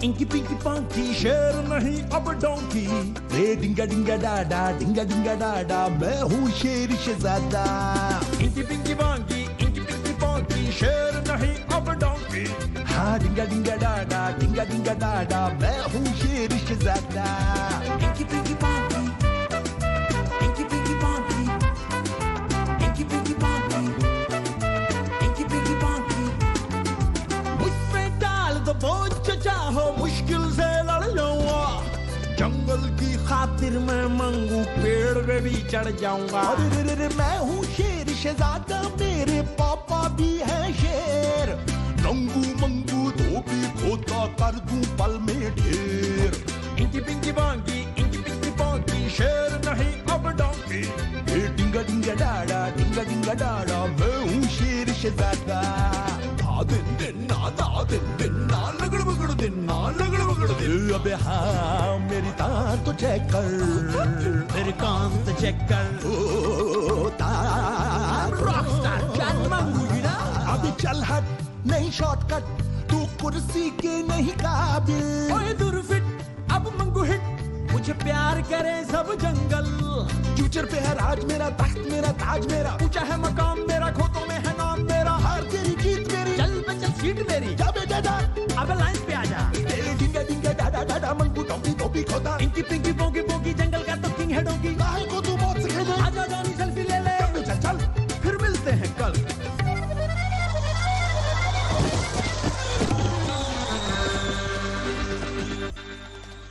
इंकी पिंकी पंकी, शेर नहीं अब डोंकी। रे डिंगा डिंगा डाडा, मैं हूँ शेर शहजादा। इंकी पिंकी पंकी, शेर नहीं अब डोंकी। हाँ डिंगा डिंगा डाडा, मैं हूँ शेर शहजादा। Inky pinky ponky, inky pinky ponky, inky pinky ponky, inky pinky ponky. मुझ पे डाल दो बोझ चाहो, मुश्किल से लड़ जाऊंगा। जंगल की खातिर मैं मंगू पेड़ पे भी चढ़ जाऊंगा। अरे मैं हूँ शेर शहजादा, मेरे पापा भी हैं शेर। नंगू मंगू धोबी खोता कर दूं पल में ढेर। इंकी पिंकी पांकी, शेर नहीं अब डोंकी। डिंगा डिंगा डाडा, मैं हूँ शेर शहजादा। अबे हाँ मेरी तार तो चेक कर, मेरी कान तो चेक कर। ओ तार अबे चल हट, नहीं शॉर्टकट, तू कुर्सी के नहीं काबिल। ओए दूर फिट, अब मंगू हिट, मुझे प्यार करे सब जंगल। फ्यूचर पे है राज मेरा, तख्त मेरा, ताज मेरा। ऊंचा है मकाम मेरा, खोतों में है नाम मेरा। हार तेरी जीत मेरी, चल बच्चा सीट मेरी। जाबे दादा, अब लाइन पे आजा। डिंगा डिंगा डाडा, मंगू डोंकी धोबी खोता। इंकी पिंकी पोंकी, जंगल का तो किंग है डोंकी। काहे को तू मौत से खेले? आजा जानी सेल्फी ले ले। चल चल, फिर मिलते हैं कल।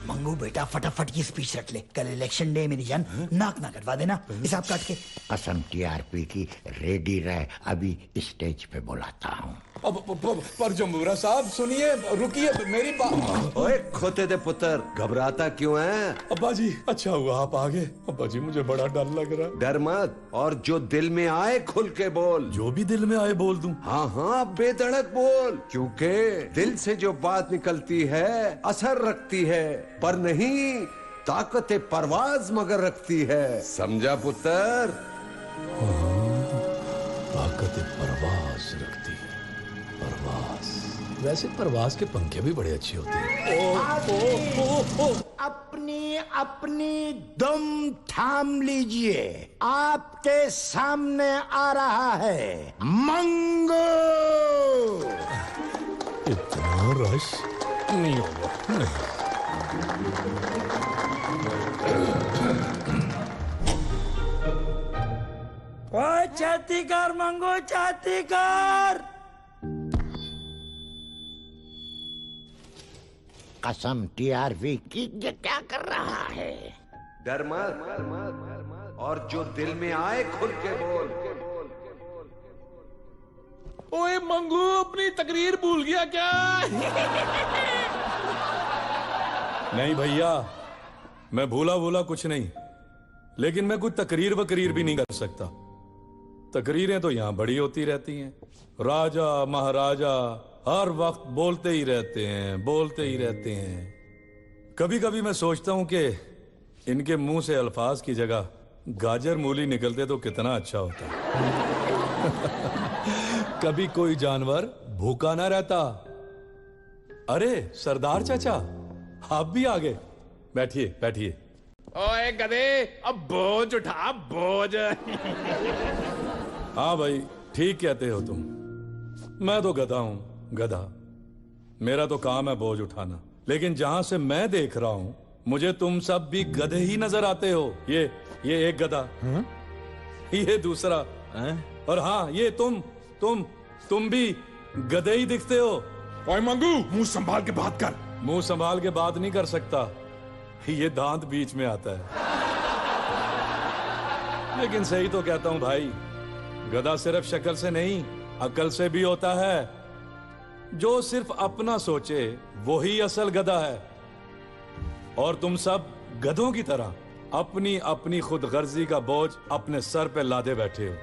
मंगू बेटा फटाफट की स्पीच रख ले, कल इलेक्शन डे मेरी जान। नाक ना कटवा देना हिसाब काट के। कसम टीआरपी की, रेडी रहे, अभी स्टेज पे बुलाता हूँ। पर जम्बूरा साहब सुनिए, रुकिए, मेरी बात। ओए खोते दे पुत्र, घबराता क्यों है? अब्बा जी, अच्छा हुआ आप आ गए। अब्बा जी मुझे बड़ा डर लग रहा है। डर मत, और जो दिल में आए खुल के बोल। जो भी दिल में आए बोल दूं? हाँ बेधड़क बोल, क्योंकि दिल से जो बात निकलती है असर रखती है, पर नहीं ताकत परवाज मगर रखती है। समझा पुत्र? ताकत परवाज रखती है। परवाज, वैसे परवाज के पंखे भी बड़े अच्छे होते हैं। अपनी अपनी दम थाम लीजिए, आपके सामने आ रहा है मंगू। इतना रश नहीं होगा, नहीं। छाती कर मंगू, छाती कर। कसम टीआरपी की, ये क्या कर रहा है? डर मत, और जो दिल में आए खुल के बोल। ओए मंगू, अपनी तकरीर भूल गया क्या? नहीं भैया, मैं भूला कुछ नहीं, लेकिन मैं कुछ तकरीर वकरीर भी नहीं कर सकता। तकरीरें तो यहाँ बड़ी होती रहती हैं। राजा महाराजा हर वक्त बोलते ही रहते हैं। कभी कभी मैं सोचता हूं कि इनके मुंह से अल्फाज की जगह गाजर मूली निकलते तो कितना अच्छा होता। कभी कोई जानवर भूखा ना रहता। अरे सरदार चाचा, आप भी आ गए। बैठिए बैठिए। ओए गधे, अब बोझ उठा, बोझ। हाँ भाई, ठीक कहते हो तुम। मैं तो गधा हूं, गधा। मेरा तो काम है बोझ उठाना। लेकिन जहां से मैं देख रहा हूं, मुझे तुम सब भी गधे ही नजर आते हो। ये एक गधा, ये दूसरा, और हाँ ये तुम भी गधे ही दिखते हो। ओए मंगू, मुंह संभाल के बात कर। मुंह संभाल के बात नहीं कर सकता, ये दांत बीच में आता है। लेकिन सही तो कहता हूं भाई, गधा सिर्फ शक्ल से नहीं, अकल से भी होता है। जो सिर्फ अपना सोचे वही असल गधा है। और तुम सब गधों की तरह अपनी अपनी खुदगर्जी का बोझ अपने सर पे लादे बैठे हो।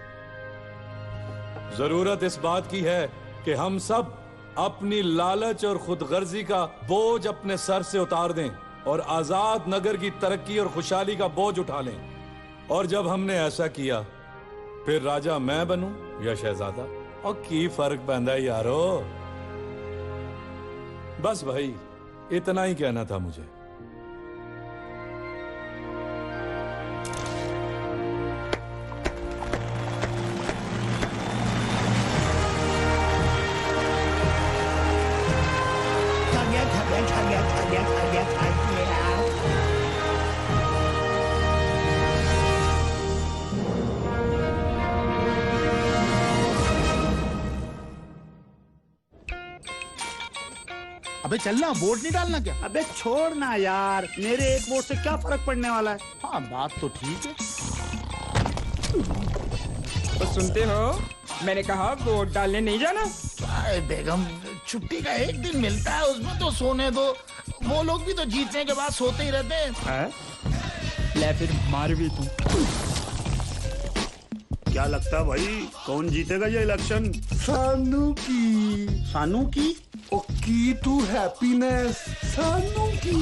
जरूरत इस बात की है कि हम सब अपनी लालच और खुदगर्जी का बोझ अपने सर से उतार दें और आजाद नगर की तरक्की और खुशहाली का बोझ उठा लें। और जब हमने ऐसा किया, फिर राजा मैं बनूं या शहजादा, और की फर्क पैंदा है यारो। बस भाई, इतना ही कहना था मुझे। अबे चलना, वोट नहीं डालना क्या? अबे छोड़ ना यार, मेरे एक वोट से क्या फर्क पड़ने वाला है। हाँ बात तो ठीक है। तो सुनते हो, मैंने कहा वोट डालने नहीं जाना। अरे बेगम, छुट्टी का एक दिन मिलता है, उसमें तो सोने दो। वो लोग भी तो जीतने के बाद सोते ही रहते हैं। ले फिर मार भी तू। क्या लगता है भाई, कौन जीतेगा ये इलेक्शन? सानू की। सानू की? ओ की टू हैप्पीनेस, सानू की।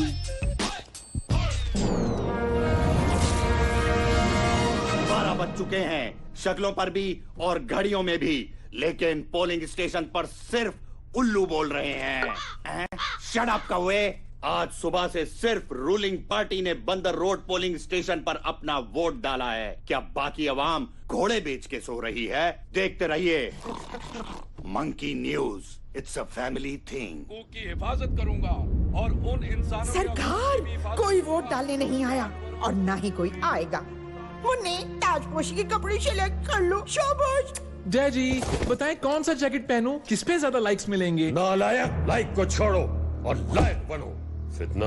12 बज चुके हैं, शक्लों पर भी और घड़ियों में भी, लेकिन पोलिंग स्टेशन पर सिर्फ उल्लू बोल रहे हैं। शट अप कौवे। आज सुबह से सिर्फ रूलिंग पार्टी ने बंदर रोड पोलिंग स्टेशन पर अपना वोट डाला है। क्या बाकी अवाम घोड़े बेच के सो रही है? देखते रहिए monkey news. It's a family thing. की हिफाजत करूंगा और उन इंसानों। सरकार, कोई वोट डालने नहीं आया और ना ही कोई आएगा। मुन्नी, ताजपोशी के कपड़े सिलेक्ट कर लो। शाबाश। जय जी, बताएं कौन सा जैकेट पहनूं? किस पे ज्यादा लाइक्स मिलेंगे? नालायक, लाइक को छोड़ो और लायक बनो। फितना,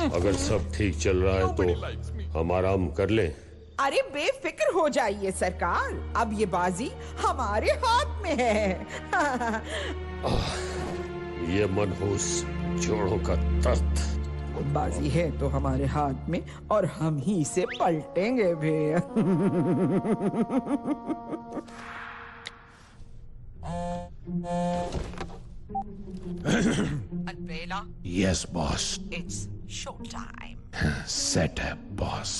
अगर सब ठीक चल रहा है तो हम आराम कर लें। अरे बेफिक्र हो जाइए सरकार, अब ये बाजी हमारे हाथ में है। ये मनहूस जोड़ों का दर्द। बाजी है तो हमारे हाथ में, और हम ही इसे पलटेंगे भी। Alvela, Yes, boss. it's showtime. Set up, boss.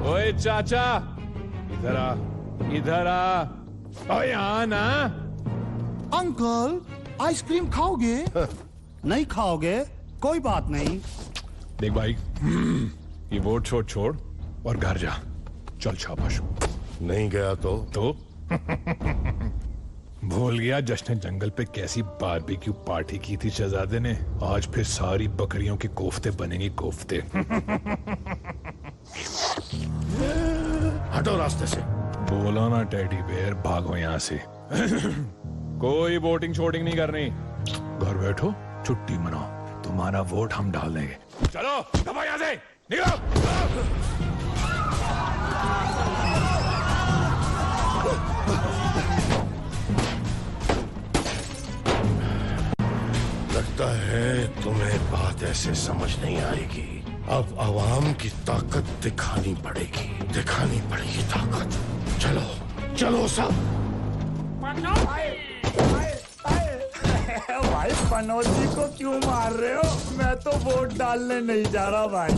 ओए चाचा, इधर आ, इधर आ। ओए यहाँ ना। अंकल, आइसक्रीम खाओगे? नहीं खाओगे? कोई बात नहीं। देख भाई, ये वोट छोड़ और घर जा। चल शाबाश। नहीं गया तो भूल गया जश्न जंगल पे कैसी बारबेक्यू पार्टी की थी शहजादे ने? आज फिर सारी बकरियों के कोफ्ते बनेंगे, कोफ्ते। हटो रास्ते से। बोलो ना टेडी बेयर, भागो यहाँ से। कोई वोटिंग शोटिंग नहीं करनी। घर बैठो, छुट्टी मनाओ, तुम्हारा वोट हम डाल देंगे। चलो दबा यहाँ से, निकलो। लगता है तुम्हें बात ऐसे समझ नहीं आएगी। अब आवाम की ताकत दिखानी पड़ेगी ताकत। चलो चलो सब। भाई मनोज जी को क्यों मार रहे हो? मैं तो वोट डालने नहीं जा रहा भाई,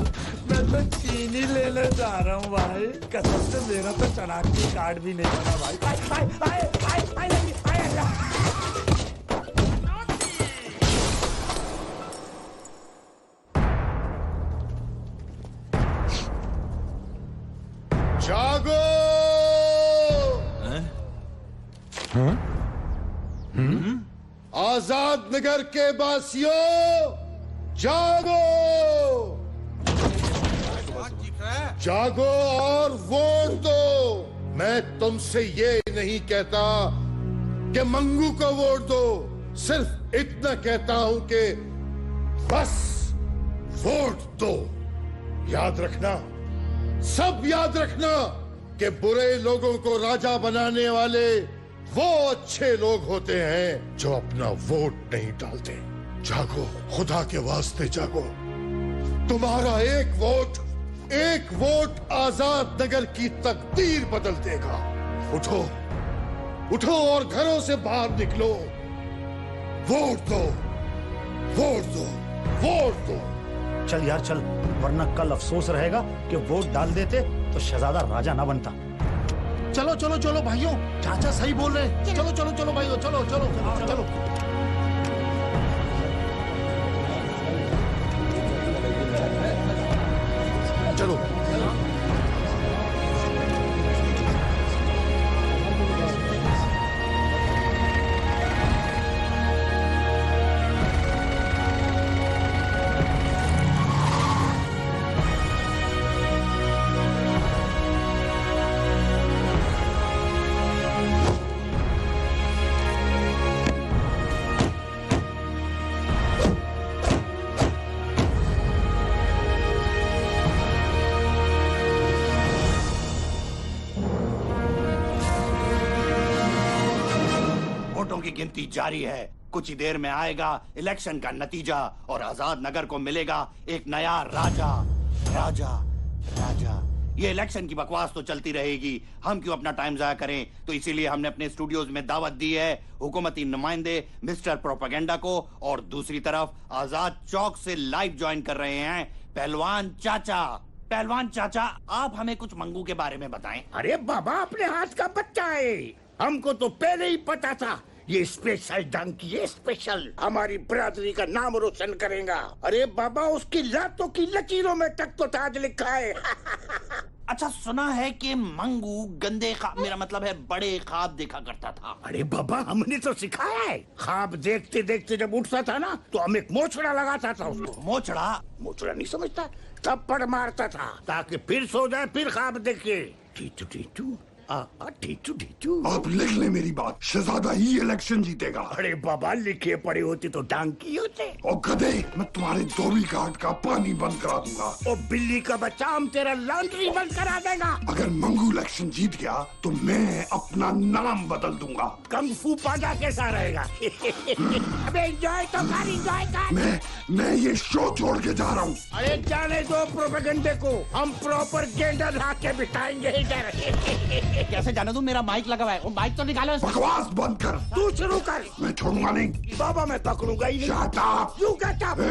मैं तो चीनी लेने जा रहा हूँ भाई। कसम से मेरा तो शनाख्ती कार्ड भी नहीं बना भाई। जागो। आजाद नगर के वासियों जागो, जागो और वोट दो। मैं तुमसे ये नहीं कहता कि मंगू को वोट दो, सिर्फ इतना कहता हूं कि बस वोट दो। याद रखना, सब याद रखना कि बुरे लोगों को राजा बनाने वाले वो अच्छे लोग होते हैं जो अपना वोट नहीं डालते। जागो, खुदा के वास्ते जागो। तुम्हारा एक वोट आजाद नगर की तकदीर बदल देगा। उठो, उठो और घरों से बाहर निकलो। वोट दो, वोट दो, वोट दो। चल यार चल, वरना कल अफसोस रहेगा कि वोट डाल देते तो शहजादा राजा ना बनता। चलो चलो चलो भाइयों, चाचा सही बोल रहे हैं। चलो चलो चलो भाइयों, चलो चलो चलो चलो। चलो की गिनती जारी है। कुछ ही देर में आएगा इलेक्शन का नतीजा और आजाद नगर को मिलेगा एक नया राजा। राजा राजा ये इलेक्शन की बकवास तो चलती रहेगी, हम क्यों अपना टाइम जाया करें। तो इसीलिए हमने अपने स्टूडियोज में दावत दी है हुकूमती नुमाइंदे मिस्टर प्रोपेगेंडा को, और दूसरी तरफ आजाद चौक से लाइव ज्वाइन कर रहे हैं पहलवान चाचा। पहलवान चाचा, आप हमें कुछ मंगू के बारे में बताएं। अरे बाबा, अपने हाथ का बच्चा है, हमको तो पहले ही पता था ये स्पेशल डंकी, ये स्पेशल हमारी बरादरी का नाम रोशन करेगा। अरे बाबा, उसकी लातों की लकीरों में तक तो ताज लिखा है। अच्छा, सुना है कि मंगू गंदे ख्वाब, मेरा मतलब है बड़े ख्वाब देखा करता था। अरे बाबा, हमने तो सिखाया है। ख्वाब देखते देखते जब उठता था ना, तो हम एक मोचड़ा लगाता था उसको। मोचड़ा नहीं समझता? थप्पड़ मारता था ताकि फिर सो जाए, फिर ख्वाब देखे। टीटू टीटू टीटू टीटू। आप लिख ले मेरी बात, शहजादा ही इलेक्शन जीतेगा। अरे बाबा, लिखे पड़े होते तो डांकी होते। और गधे, मैं तुम्हारे धोबी घाट का पानी बंद करा दूंगा। और बिल्ली का बच्चा, हम तेरा लॉन्ड्री बंद करा देगा। अगर मंगू इलेक्शन जीत गया तो मैं अपना नाम बदल दूंगा। कंग फू पांडा कैसा रहेगा? अबे एंजॉय तो कर, एंजॉय कर। मैं ये शो छोड़ के जा रहा हूँ। अरे जाने दो प्रोपेगेंडे को, हम प्रॉपर गेंडा ला के बिठाएंगे इधर। कैसे जाने दूं? मेरा माइक लगा हुआ है, वो माइक तो निकालो। बकवास बंद कर। तू शुरू कर। मैं छोड़ूंगा नहीं। बाबा, मैं पकड़ूंगा ही नहीं। Shut up! You get up!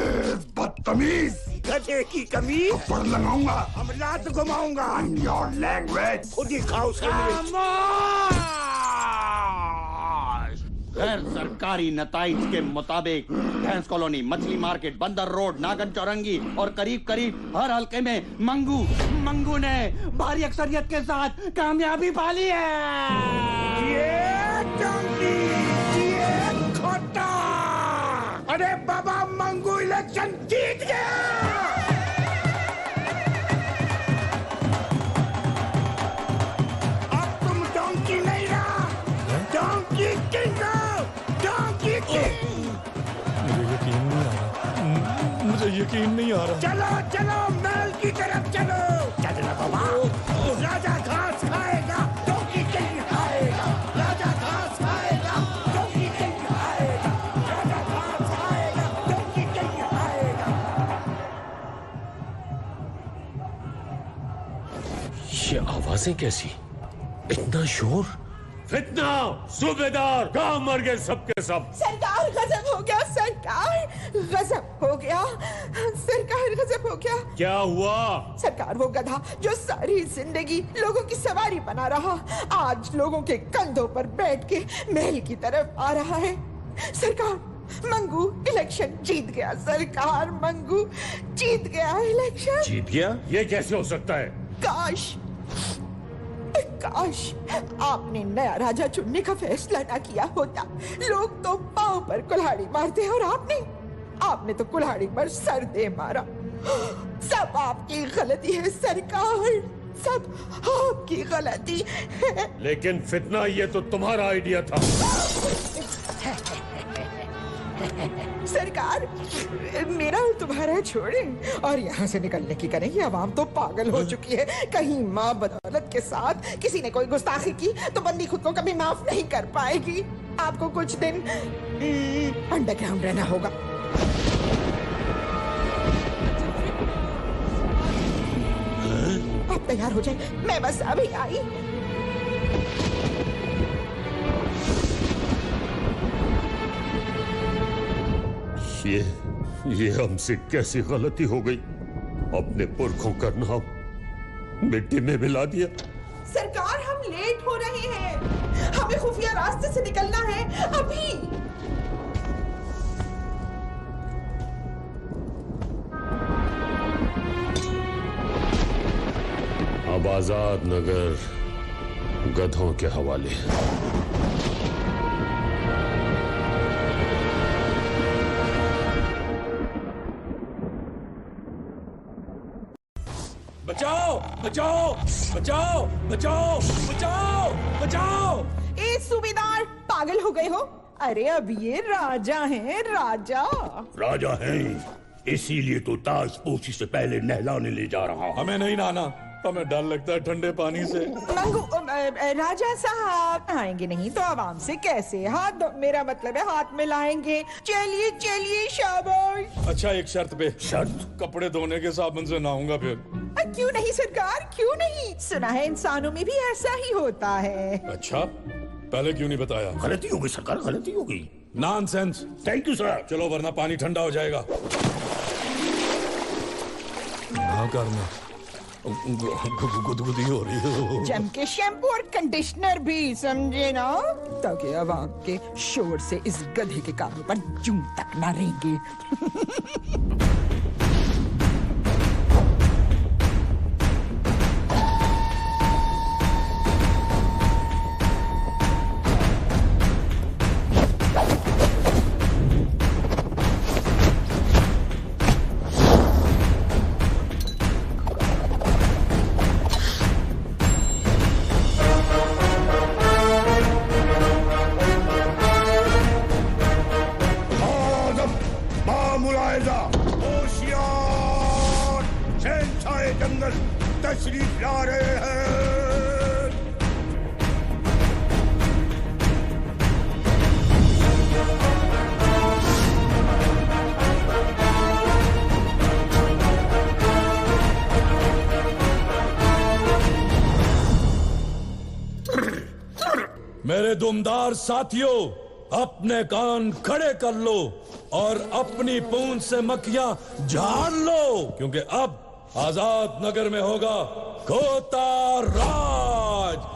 बदतमीज, गधे की कमीज। थप्पड़ लगाऊंगा, हम लात घुमाऊंगा। Your language. खुद ही खाओ सैंडविच। गैर सरकारी नताइज के मुताबिक भैंस कॉलोनी, मछली मार्केट, बंदर रोड, नागन चौरंगी और करीब करीब हर हल्के में मंगू ने भारी अक्सरियत के साथ कामयाबी पाली है। ये खोटा। अरे बाबा, मंगू इलेक्शन जीत गया। अब तुम डोंकी नहीं रहा, डोंकी किंग हो, डोंकी किंग। मुझे यकीन नहीं आ रहा। चलो चलो, महल की तरफ चलो। चलना बाबा, राजा घास खाएगा, डोंकी किंग खाएगा। राजा घास खाएगा, डोंकी किंग खाएगा। राजा घास खाएगा, डोंकी किंग खाएगा। आवाजें कैसी? इतना शोर? फितना! सूबेदार! कहाँ मर गए सबके सब? सरकार गजब हो गया, सरकार गजब हो गया, सरकार गजब हो गया। क्या हुआ? सरकार वो गधा जो सारी जिंदगी लोगों की सवारी बना रहा, आज लोगों के कंधों पर बैठ के महल की तरफ आ रहा है। सरकार, मंगू इलेक्शन जीत गया। सरकार, मंगू जीत गया इलेक्शन। जीत गया? ये कैसे हो सकता है? काश आपने नया राजा चुनने का फैसला ना किया होता। लोग तो पांव पर कुल्हाड़ी मारते और आपने तो कुल्हाड़ी पर सर दे मारा। सब आपकी गलती है सरकार, सब आपकी गलती है। लेकिन फितना ये तो तुम्हारा आइडिया था। सरकार, मेरा और तुम्हारा छोड़ें और यहाँ से निकलने की करें। ये आवाम तो पागल हो चुकी है। कहीं माँ बदौलत के साथ किसी ने कोई गुस्ताखी की तो बंदी खुद को कभी माफ नहीं कर पाएगी। आपको कुछ दिन अंडरग्राउंड रहना होगा। आप तैयार हो जाए, मैं बस अभी आई। ये हमसे कैसी गलती हो गई? अपने पुरखों का नाम मिट्टी में मिला दिया। सरकार, हम लेट हो रहे हैं, हमें खुफिया रास्ते से निकलना है अभी। अब आजाद नगर गधों के हवाले। बचाओ बचाओ बचाओ बचाओ बचाओ बचाओ! ए सूबेदार, पागल हो गए हो? अरे अब ये राजा हैं, राजा। राजा हैं, इसीलिए तो ताजपोशी से पहले नहलाने ले जा रहा हूं। हमें नहीं नहाना, हमें डर लगता है ठंडे पानी से। मंगू, राजा साहब आएंगे नहीं तो आवाम से कैसे हाथ, मेरा मतलब है हाथ मिलाएंगे। चलिए चलिए, शाबाश। अच्छा, एक शर्त पे। शर्त? कपड़े धोने के साबुन से नहाऊंगा फिर। क्यों नहीं सरकार, क्यों नहीं? सुना है इंसानों में भी ऐसा ही होता है। अच्छा, पहले क्यों नहीं बताया? गलती हो गई सरकार, गलती हो गई। नॉनसेंस। Thank you sir. चलो वरना पानी ठंडा हो जाएगा। हाँ करना, गुदगुदी हो रही है। जम के शैम्पू और कंडीशनर भी, समझे ना, ताकि आवाम के शोर से इस गधे के कानों पर जूं तक ना रहेंगे। तशरीफ ला रहे हैं। मेरे दुमदार साथियों, अपने कान खड़े कर लो और अपनी पूंछ से मक्खियां झाड़ लो, क्योंकि अब आजाद नगर में होगा खोता राज।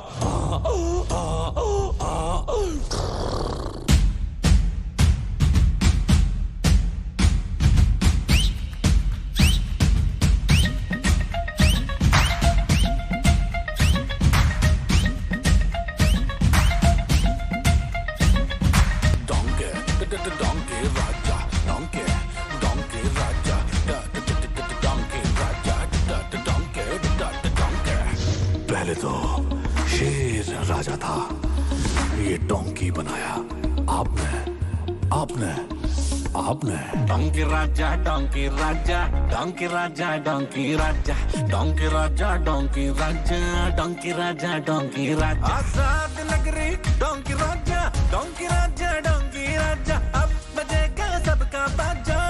पहले तो शेर राजा था, ये डोंकी बनाया आपने डोंकी राजा डोंकी राजा डोंकी राजा डोंकी राजा डोंकी राजा डोंकी राजा डोंकी राजा डोंकी राजा आजाद नगरी डोंकी राजा डोंकी राजा डोंकी राजा अब बजेगा सबका बाजा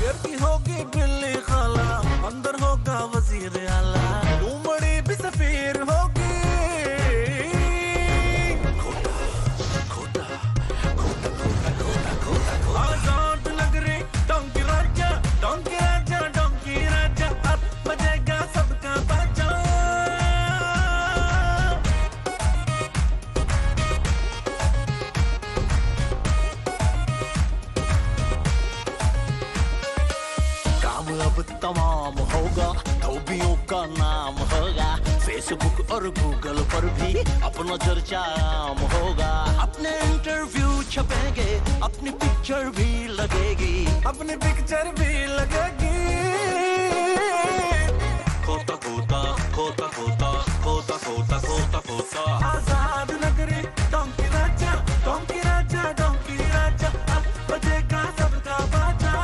गिरती होगी बिल्ली खाला अंदर होगा वजीर आला फेसबुक और गूगल पर भी अपना चर्चा आम होगा। अपने इंटरव्यू छपेंगे, अपनी पिक्चर भी लगेगी, अपनी पिक्चर भी लगेगी। खोता खोता खोता खोता खोता खोता खोता खोता आजाद नगरी डोंकी राजा, डोंकी राजा, डोंकी राजा, अब बजेगा सबका बाजा।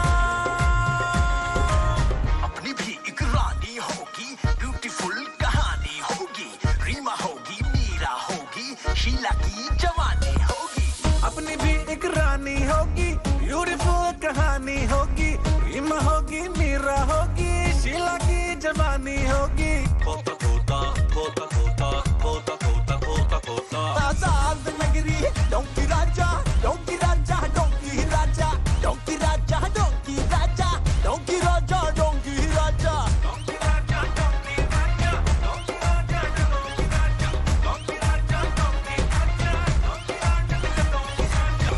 अपनी भी एक रानी होगी, ब्यूटीफुल कहानी होगी, रीमा होगी, मीरा होगी, शीला की जवानी होगी। अपनी भी एक रानी होगी, ब्यूटीफुल कहानी होगी, रीमा होगी, मीरा होगी, शीला की जवानी होगी। खोता खोता खोता खोता खोता खोता खोता खोता आजाद नगरी डोंकी राजा, डोंकी राजा, डोंकी राजा, डोंकी राजा, डोंकी राजा, डोंकी राजा, डोंकी राजा, डोंकी राजा, डोंकी राजा, डोंकी राजा, डोंकी राजा, डोंकी राजा, डोंकी राजा, डोंकी राजा, डोंकी राजा।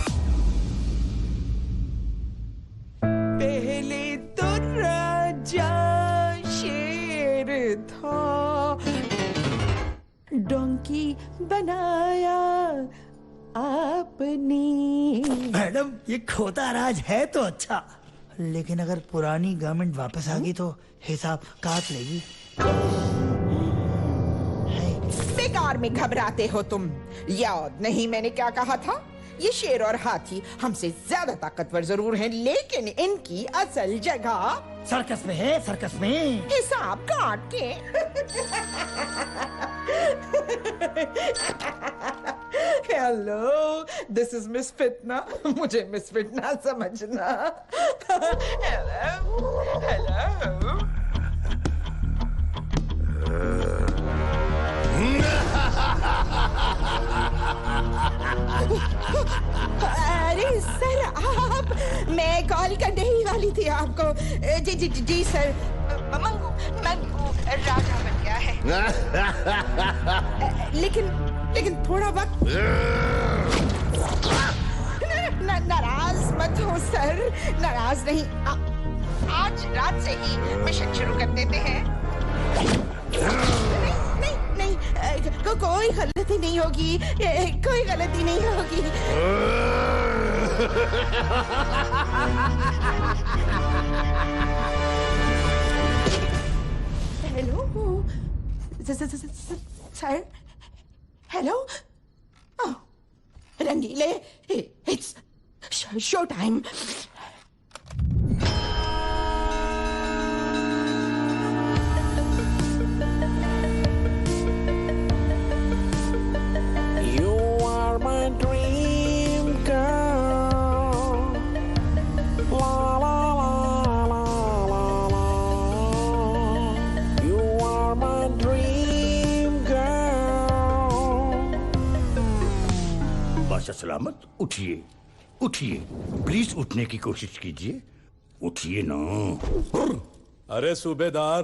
पहले तो राजा शेर था, डोंकी बनाया आपने। मैडम ये खोता राज है तो अच्छा, लेकिन अगर पुरानी गवर्नमेंट वापस आ गई तो हिसाब काट लेगी। बेकार में घबराते हो तुम। याद नहीं मैंने क्या कहा था? ये शेर और हाथी हमसे ज्यादा ताकतवर जरूर हैं, लेकिन इनकी असल जगह सर्कस में है, सर्कस में। हिसाब काट के। हेलो, दिस इज मिस फितना। मुझे मिस फितना समझना। Hello, hello. अरे सर आप, मैं कॉल करने ही वाली थी आपको। जी जी जी सर, मंगू मंगू राजा बन गया है। लेकिन थोड़ा वक्त। नाराज मत हो सर, नाराज नहीं। आज रात से ही मिशन शुरू कर देते हैं। नहीं, कोई गलती नहीं होगी, कोई गलती नहीं होगी। Hello sir, hello. रंगीले, इट्स शो टाइम। सलामत उठिए, उठिए, प्लीज उठने की कोशिश कीजिए, उठिए ना। अरे सूबेदार,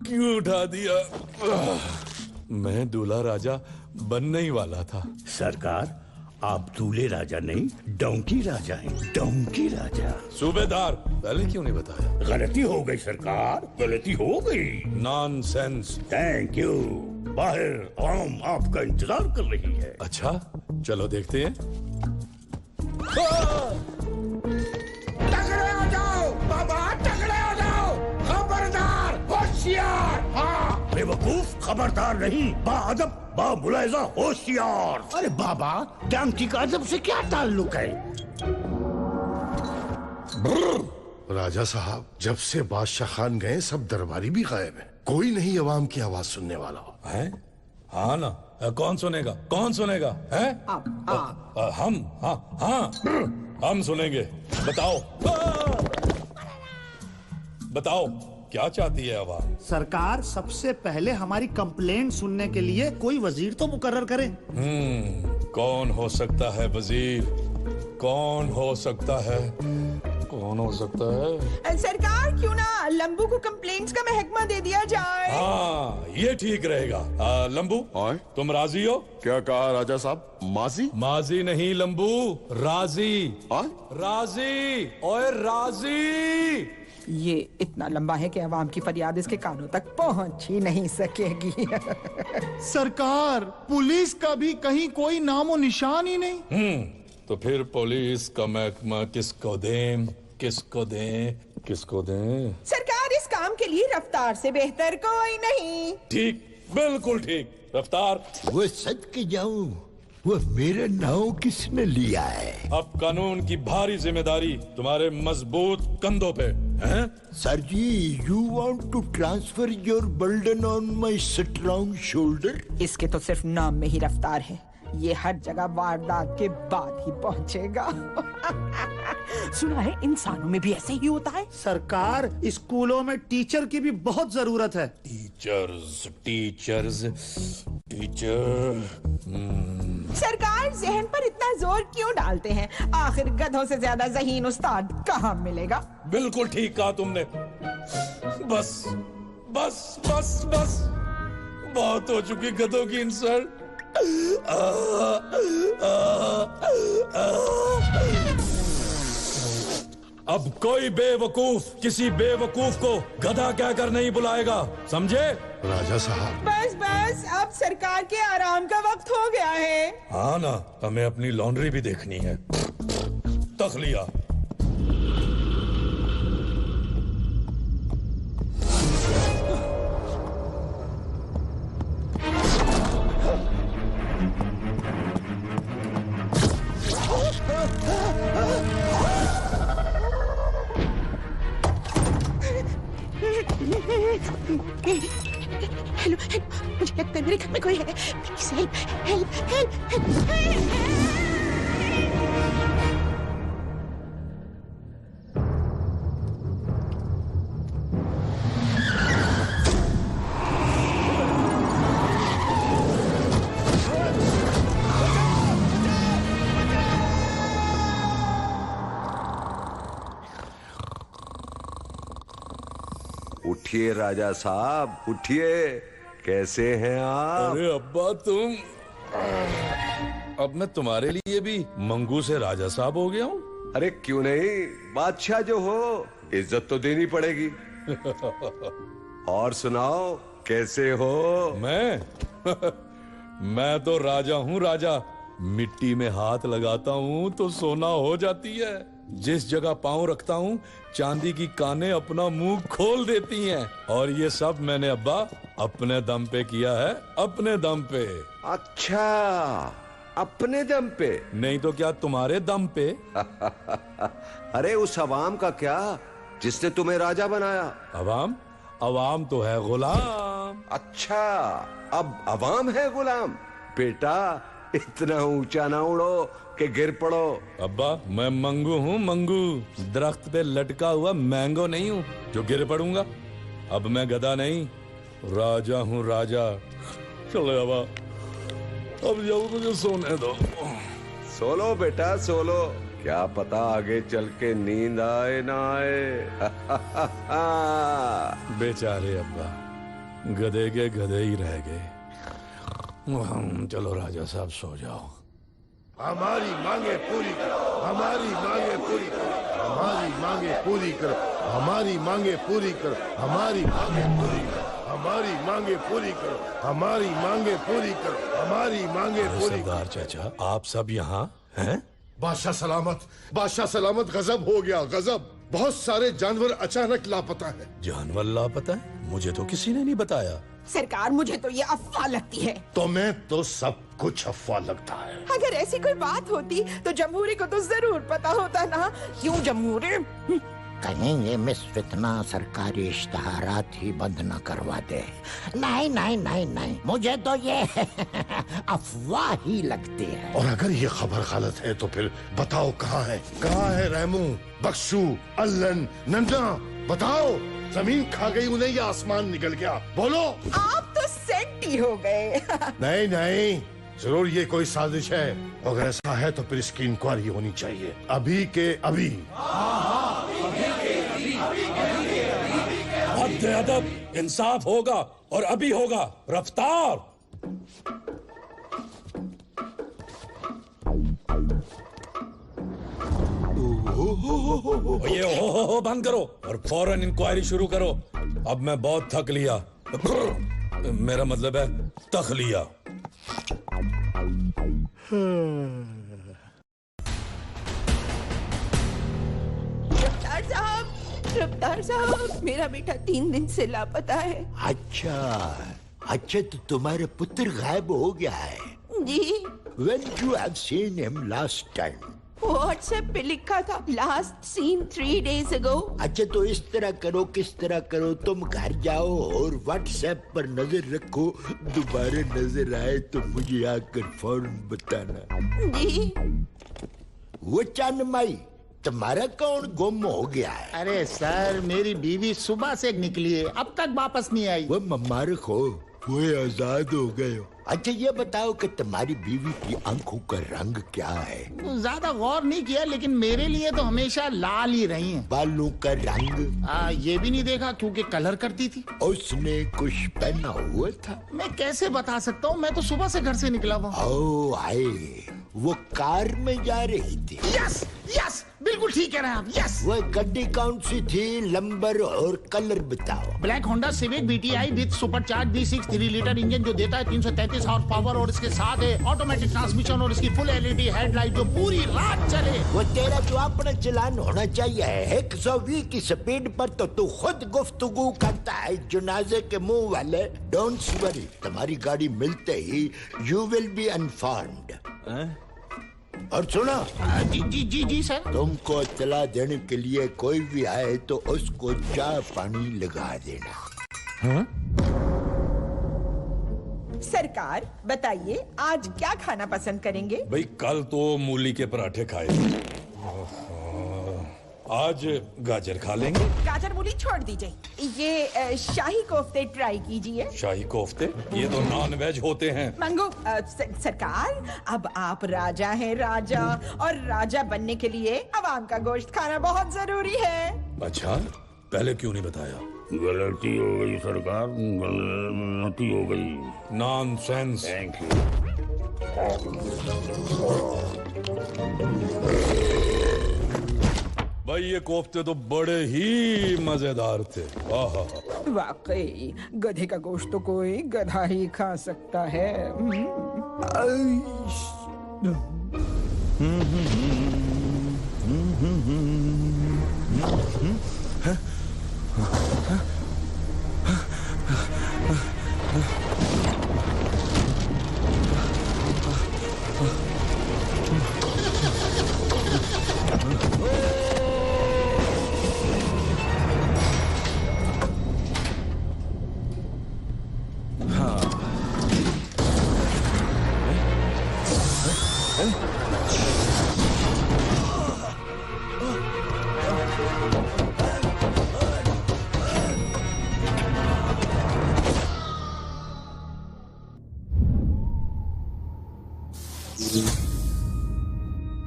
क्यों उठा दिया? मैं दूल्हा राजा बनने ही वाला था। सरकार, आप दूल्हे राजा नहीं, डोंकी राजा हैं, डोंकी राजा। सूबेदार, पहले क्यों नहीं बताया? गलती हो गई सरकार, गलती हो गई। नॉनसेंस। Thank you. बाहर आम आपका इंतजार कर रही है। अच्छा, चलो देखते हैं। तगड़े हो जाओ बाबा, तगड़े हो जाओ। खबरदार, होशियार। हाँ, बेवकूफ खबरदार नहीं, बाअदब बामुलाइजा होशियार। अरे बाबा, डोंकी का अदब से क्या ताल्लुक है? राजा साहब, जब से बादशाह खान गए सब दरबारी भी गायब है, कोई नहीं अवाम की आवाज सुनने वाला है। हाँ ना, कौन सुनेगा? कौन सुनेगा? है हम। हाँ, हम सुनेंगे। बताओ क्या चाहती है आवाज? सरकार, सबसे पहले हमारी कंप्लेंट सुनने के लिए कोई वजीर तो मुकर्रर करें। कौन हो सकता है वजीर? कौन हो सकता है? कौन हो सकता है? सरकार, क्यों ना लंबू को कंप्लेंट्स का महकमा दे दिया जाए? हाँ, ये ठीक रहेगा। लंबू, तुम राजी हो? क्या कहा राजा साहब? माजी? माजी नहीं लंबू, राजी। राजी, ओए राजी। ये इतना लंबा है कि अवाम की फरियाद इसके कानों तक पहुंच ही नहीं सकेगी। सरकार, पुलिस का भी कहीं कोई नामो निशान ही नहीं। तो फिर पुलिस का महकमा किसको दें, किसको दें, किसको दें? सरकार, इस काम के लिए रफ्तार से बेहतर कोई नहीं। ठीक, बिल्कुल ठीक। रफ्तार। वो सद के जाऊं, वो मेरा नाव किसने लिया है? अब कानून की भारी जिम्मेदारी तुम्हारे मजबूत कंधों पे है। Sir ji, you want to transfer your burden on my strong shoulder? इसके तो सिर्फ नाम में ही रफ्तार है, ये हर जगह वारदात के बाद ही पहुंचेगा। सुना है इंसानों में भी ऐसे ही होता है। सरकार, स्कूलों में टीचर की भी बहुत जरूरत है। Teachers, teachers, teacher. सरकार, जहन पर इतना जोर क्यों डालते हैं? आखिर गधों से ज्यादा ज़हीन उस्ताद कहाँ मिलेगा? बिल्कुल ठीक कहा तुमने। बस बस बस बस, बहुत हो चुकी गधों की इंसल्ट। अब कोई बेवकूफ किसी बेवकूफ को गधा कहकर नहीं बुलाएगा, समझे? राजा साहब, बस बस, अब सरकार के आराम का वक्त हो गया है। हाँ ना, हमें अपनी लॉन्ड्री भी देखनी है। तखलिया। हेलो, मुझे लगता है मेरे घर में कोई है। Please help, help, help, help. उठिए राजा साहब, उठिए। कैसे हैं आप? अरे अब्बा, तुम। अब मैं तुम्हारे लिए भी मंगू से राजा साहब हो गया हूँ। अरे क्यों नहीं, बादशाह जो हो इज्जत तो देनी पड़ेगी। और सुनाओ, कैसे हो? मैं तो राजा हूँ, राजा। मिट्टी में हाथ लगाता हूँ तो सोना हो जाती है। जिस जगह पांव रखता हूँ, चांदी की कानें अपना मुंह खोल देती हैं। और ये सब मैंने अब्बा अपने दम पे किया है, अपने दम पे। अच्छा, अपने दम पे? नहीं तो क्या तुम्हारे दम पे? अरे उस अवाम का क्या जिसने तुम्हें राजा बनाया? अवाम? अवाम तो है गुलाम। अच्छा, अब अवाम है गुलाम। बेटा, इतना ऊंचा ना उड़ो कि गिर पड़ो। अब्बा, मैं मंगू हूँ, मंगू। दरख्त पे लटका हुआ मैंगो नहीं हूँ जो गिर पड़ूंगा। अब मैं गधा नहीं, राजा हूँ, राजा। चलो अब्बा, अब जाओ, मुझे सोने दो। सो लो बेटा, सो लो। क्या पता आगे चल के नींद आए ना आए। बेचारे अब्बा, गधे के गधे ही रह गए। चलो राजा साहब, सो जाओ। हमारी मांगे पूरी करो, हमारी मांगे पूरी करो, हमारी मांगे पूरी करो, हमारी मांगे पूरी करो, हमारी मांगे पूरी करो, हमारी मांगे पूरी करो, हमारी मांगे पूरी करो, हमारी मांगे पूरी। सरदार चाचा, आप सब यहाँ हैं? बादशाह सलामत, बादशाह सलामत। गजब हो गया, गजब। बहुत सारे जानवर अचानक लापता है। जानवर लापता है? मुझे तो किसी ने नहीं बताया। सरकार, मुझे तो ये अफवाह लगती है। तुम्हें तो सब कुछ अफवाह लगता है। अगर ऐसी कोई बात होती तो जमहूरी को तो जरूर पता होता ना। क्यों जमहूरी? कहीं ये मिस फितना सरकारी इश्तहारात ही बंद न करवा दे। नहीं नहीं नहीं नहीं, मुझे तो ये अफवाह ही लगती है। और अगर ये खबर गलत है तो फिर बताओ कहाँ है? कहाँ है रैमू, बख्शू, अल्लन, नन्ना? बताओ, जमीन खा गई उन्हें या आसमान निकल गया? बोलो। आप तो सेंट ही हो गए। नहीं नहीं, जरूर ये कोई साजिश है। अगर ऐसा है तो फिर इसकी इंक्वायरी होनी चाहिए, अभी के अभी। अदब, इंसाफ होगा और अभी होगा। रफ्तार। ये हो बंद करो और फौरन इंक्वायरी शुरू करो। अब मैं बहुत थक लिया, मेरा मतलब है तख लिया। रफ्तार साहब, मेरा बेटा 3 दिन से लापता है। अच्छा तो तुम्हारा पुत्र गायब हो गया है? जी। When you have seen him last time? WhatsApp पे लिखा था लास्ट सीन 3 days ago। अच्छा तो इस तरह करो, किस तरह करो, तुम घर जाओ और व्हाट्सएप पर नजर रखो, दोबारा नजर आए तो मुझे आकर फौरन बताना। जी। वो चांदमाई, तुम्हारा कौन गुम हो गया है? अरे सर, मेरी बीवी सुबह से निकली है, अब तक वापस नहीं आई। वो मुबारक हो, वो आजाद हो गए हो। अच्छा ये बताओ कि तुम्हारी बीवी की आंखों का रंग क्या है? ज्यादा गौर नहीं किया, लेकिन मेरे लिए तो हमेशा लाल ही रही हैं। बालों का रंग? ये भी नहीं देखा क्योंकि कलर करती थी। उसने कुछ पहना हुआ था? मैं कैसे बता सकता हूँ, मैं तो सुबह से घर से निकला हुआ। ओ आए, वो कार में जा रही थी? यस यस, बिल्कुल ठीक कह रहे हैं आप। यस। वो गाड़ी कौन सी थी? नंबर और कलर बताओ। Black Honda civic BTI with supercharge V6 3 litre engine जो देता है 333 हॉर्स पावर, और इसके साथ है ऑटोमेटिक ट्रांसमिशन और इसकी फुल LED हेडलाइट जो पूरी रात चले। वो तेरा जो अपना चलान होना चाहिए 120 की स्पीड पर, तो तू खुद गुफ्तगू करता है जनाजे के मुंह वाले। डोंट वरी, तुम्हारी गाड़ी मिलते ही यू विल बी इन्फॉर्म्ड। और सुनो। जी सर। तुमको इत्तला देने के लिए कोई भी आए तो उसको चाय पानी लगा देना। सरकार बताइए, आज क्या खाना पसंद करेंगे? भाई कल तो मूली के पराठे खाए, आज गाजर खा लेंगे। गाजर मूली छोड़ दीजिए, ये शाही कोफ्ते ट्राई कीजिए। शाही कोफ्ते? ये तो नॉन वेज होते हैं। मंगू सरकार, अब आप राजा हैं राजा, और राजा बनने के लिए अवाम का गोश्त खाना बहुत जरूरी है। अच्छा, पहले क्यों नहीं बताया? गलती हो गई सरकार, गलती हो गई। नॉनसेंस। Thank you. भाई ये कोफ्ते तो बड़े ही मजेदार थे। वाकई गधे का गोश्त तो कोई गधा ही खा सकता है।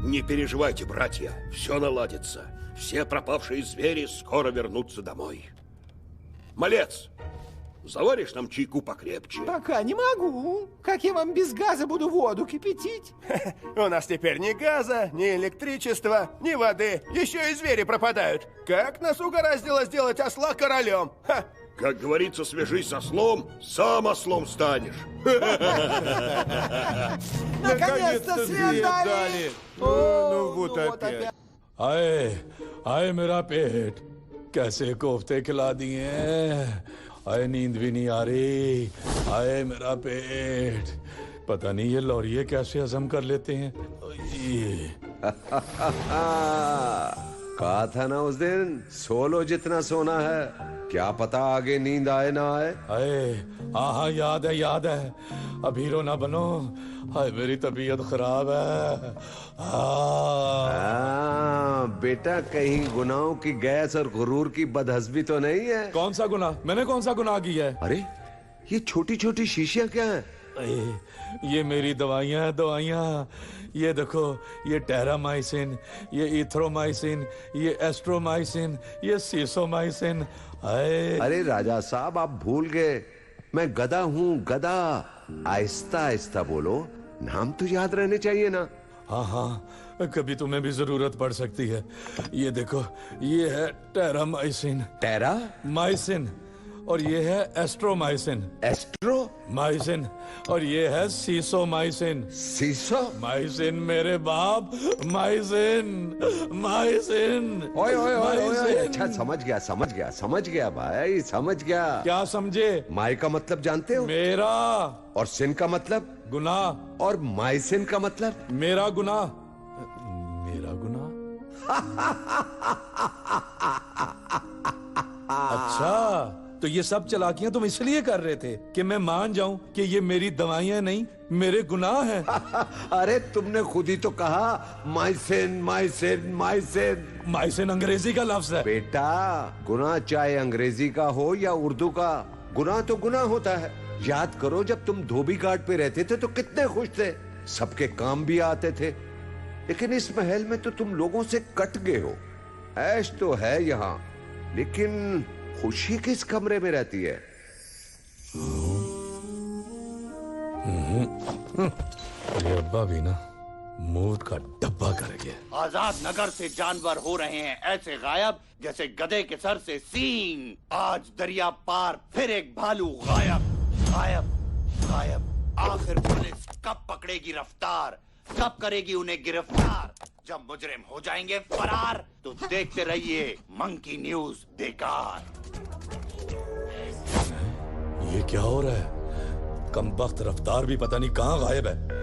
Не переживайте, братья, все наладится. Все пропавшие звери скоро вернутся домой. Малец, заваришь нам чайку покрепче? Пока не могу. Как я вам без газа буду воду кипятить? У нас теперь ни газа, ни электричества, ни воды. Еще и звери пропадают. Как нас угораздило сделать осла королем? Ха! Как говорится, свяжись с ослом, сам ослом станешь. Наконец-то свет дали! Ну вот опять. आए मेरा पेट, कैसे कोफ्ते खिला दिए। आए नींद भी नहीं आ रही। आए मेरा पेट, पता नहीं ये लौरिये कैसे हजम कर लेते हैं। कहा था ना उस दिन, सो लो जितना सोना है, क्या पता आगे नींद आए ना आए। हाँ याद है। अब हीरो ना बनो। हाय मेरी तबीयत खराब है। बेटा कहीं गुनाहों की गैस और गुरूर की बदहज़मी तो नहीं है? कौन सा गुनाह? मैंने कौन सा गुनाह किया है? अरे ये छोटी छोटी शीशियां क्या हैं? ये मेरी दवाइयां। ये देखो, ये टेरामाइसिन, ये इथ्रोमाइसिन, ये एस्ट्रोमाइसिन, ये सीसोमाइसिन। अरे राजा साहब, आप भूल गए, मैं गधा हूँ, गधा। आहिस्ता आहिस्ता बोलो, नाम तो याद रहने चाहिए ना। हाँ, कभी तुम्हें भी जरूरत पड़ सकती है। ये देखो, ये है टेरामाइसिन। टेरामाइसिन। और ये है एस्ट्रोमाइसिन। एस्ट्रोमाइसिन। और ये है सीसोमाइसिन। सीसोमाइसिन मेरे बाप, माइसिन माइसिन। ओए ओए ओए, अच्छा समझ गया भाई, समझ गया। क्या समझे? माई का मतलब जानते हो? मेरा। और सिन का मतलब? गुनाह। और माइसिन का मतलब? मेरा गुनाह। मेरा गुनाह। अच्छा, तो ये सब चालाकियां तुम इसलिए कर रहे थे कि मैं मान जाऊं कि ये मेरी दवाइयां नहीं, मेरे गुनाह हैं। अरे तुमने खुद ही तो कहा माइसिन माइसिन माइसिन। माइसिन अंग्रेजी का लफ्ज है बेटा। गुनाह चाहे अंग्रेजी का हो या उर्दू का, गुनाह तो गुनाह होता है। याद करो, जब तुम धोबी घाट पे रहते थे तो कितने खुश थे, सबके काम भी आते थे। लेकिन इस महल में तो तुम लोगों से कट गए हो। ऐश तो है यहाँ, लेकिन खुशी किस कमरे में रहती है? ये अब्बा भी ना मौत का डब्बा कर गया। आजाद नगर से जानवर हो रहे हैं ऐसे गायब जैसे गधे के सर से सींग। आज दरिया पार फिर एक भालू गायब गायब गायब। आखिर पुलिस कब पकड़ेगी रफ्तार, कब करेगी उन्हें गिरफ्तार? जब मुजरिम हो जाएंगे फरार तो देखते रहिए मंकी न्यूज बेकार। ये क्या हो रहा है? कमबख्त रफ्तार भी पता नहीं कहाँ गायब है।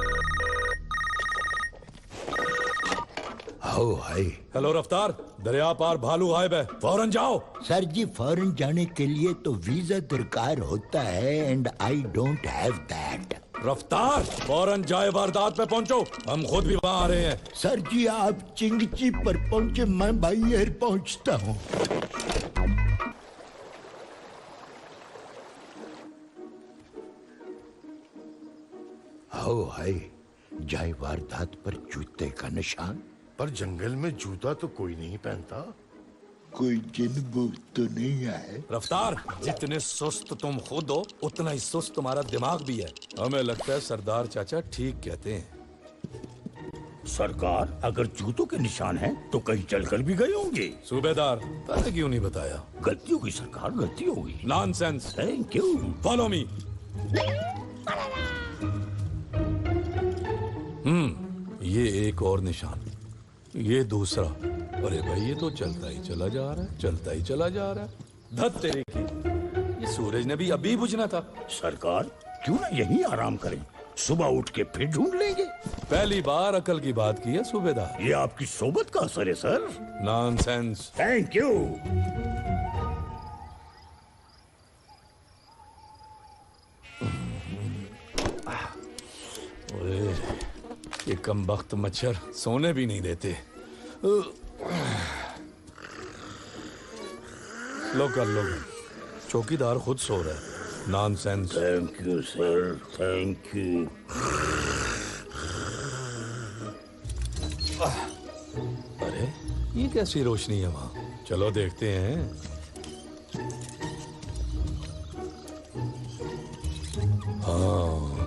हाय। हेलो रफ्तार, दरिया पार भालू गायब है, फौरन जाओ। सर जी, फौरन जाने के लिए तो वीजा दरकार होता है and I don't have that. रफ्तार, फौरन जाए वारदात पे पहुंचो, हम खुद भी वहाँ आ रहे हैं। सर जी, आप चिंगची पर पहुंचे, मैं भाई यार पहुंचता हूँ। हाय, जाए वारदात पर जूते का निशान। पर जंगल में जूता तो कोई नहीं पहनता। कोई जिन भूत तो नहीं आए। रफ्तार, जितने सुस्त तुम खुद हो उतना ही सुस्त तुम्हारा दिमाग भी है। हमें लगता है सरदार चाचा ठीक कहते हैं। सरकार, अगर जूतों के निशान हैं तो कहीं चलकर भी गए होंगे। सूबेदार, पहले क्यों नहीं बताया? गलती होगी सरकार, गलती होगी। Nonsense. Thank you. Follow me. ये एक और निशान, ये दूसरा। अरे भाई, ये तो चलता ही चला जा रहा है, चलता ही चला जा रहा है। धत तेरे की, ये सूरज ने भी अभी बुझना था। सरकार, क्यों ना यहीं आराम करें, सुबह उठ के फिर ढूंढ लेंगे। पहली बार अकल की बात की है सूबेदार। ये आपकी सोबत का असर है सर। नॉनसेंस। Thank you. ये कमबख्त मच्छर सोने भी नहीं देते। लो कर लो, चौकीदार खुद सो रहा है। Nonsense. Thank you sir, thank you. अरे, ये कैसी रोशनी है वहाँ? चलो देखते हैं। हाँ,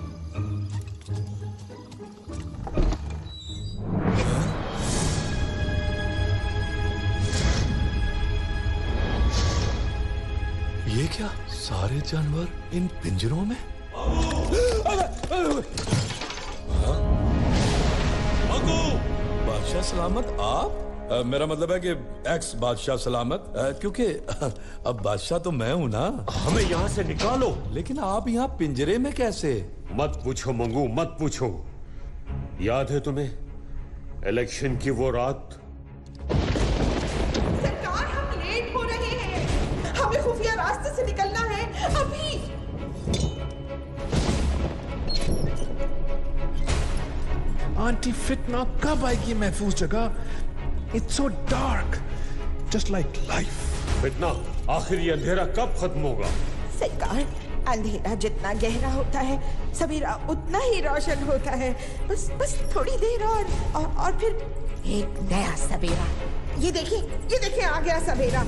ये क्या? सारे जानवर इन पिंजरों में? बादशाह सलामत आप? मेरा मतलब है कि एक्स बादशाह सलामत, क्योंकि अब बादशाह तो मैं हूं ना। हमें यहाँ से निकालो। लेकिन आप यहाँ पिंजरे में कैसे? मत पूछो मंगू, मत पूछो। याद है तुम्हें इलेक्शन की वो रात? सरकार, हम लेट हो रहे हैं, हमें खुफिया रास्ते से निकलना है अभी। आंटी फितना कब आएगी महफूज जगह? It's so dark, just like life. फितना, आखिर ये अंधेरा कब खत्म होगा? सरकार, अंधेरा जितना गहरा होता है, सवेरा उतना ही रोशन होता है। बस थोड़ी देर और फिर एक नया सवेरा। ये देखिए आ गया सवेरा।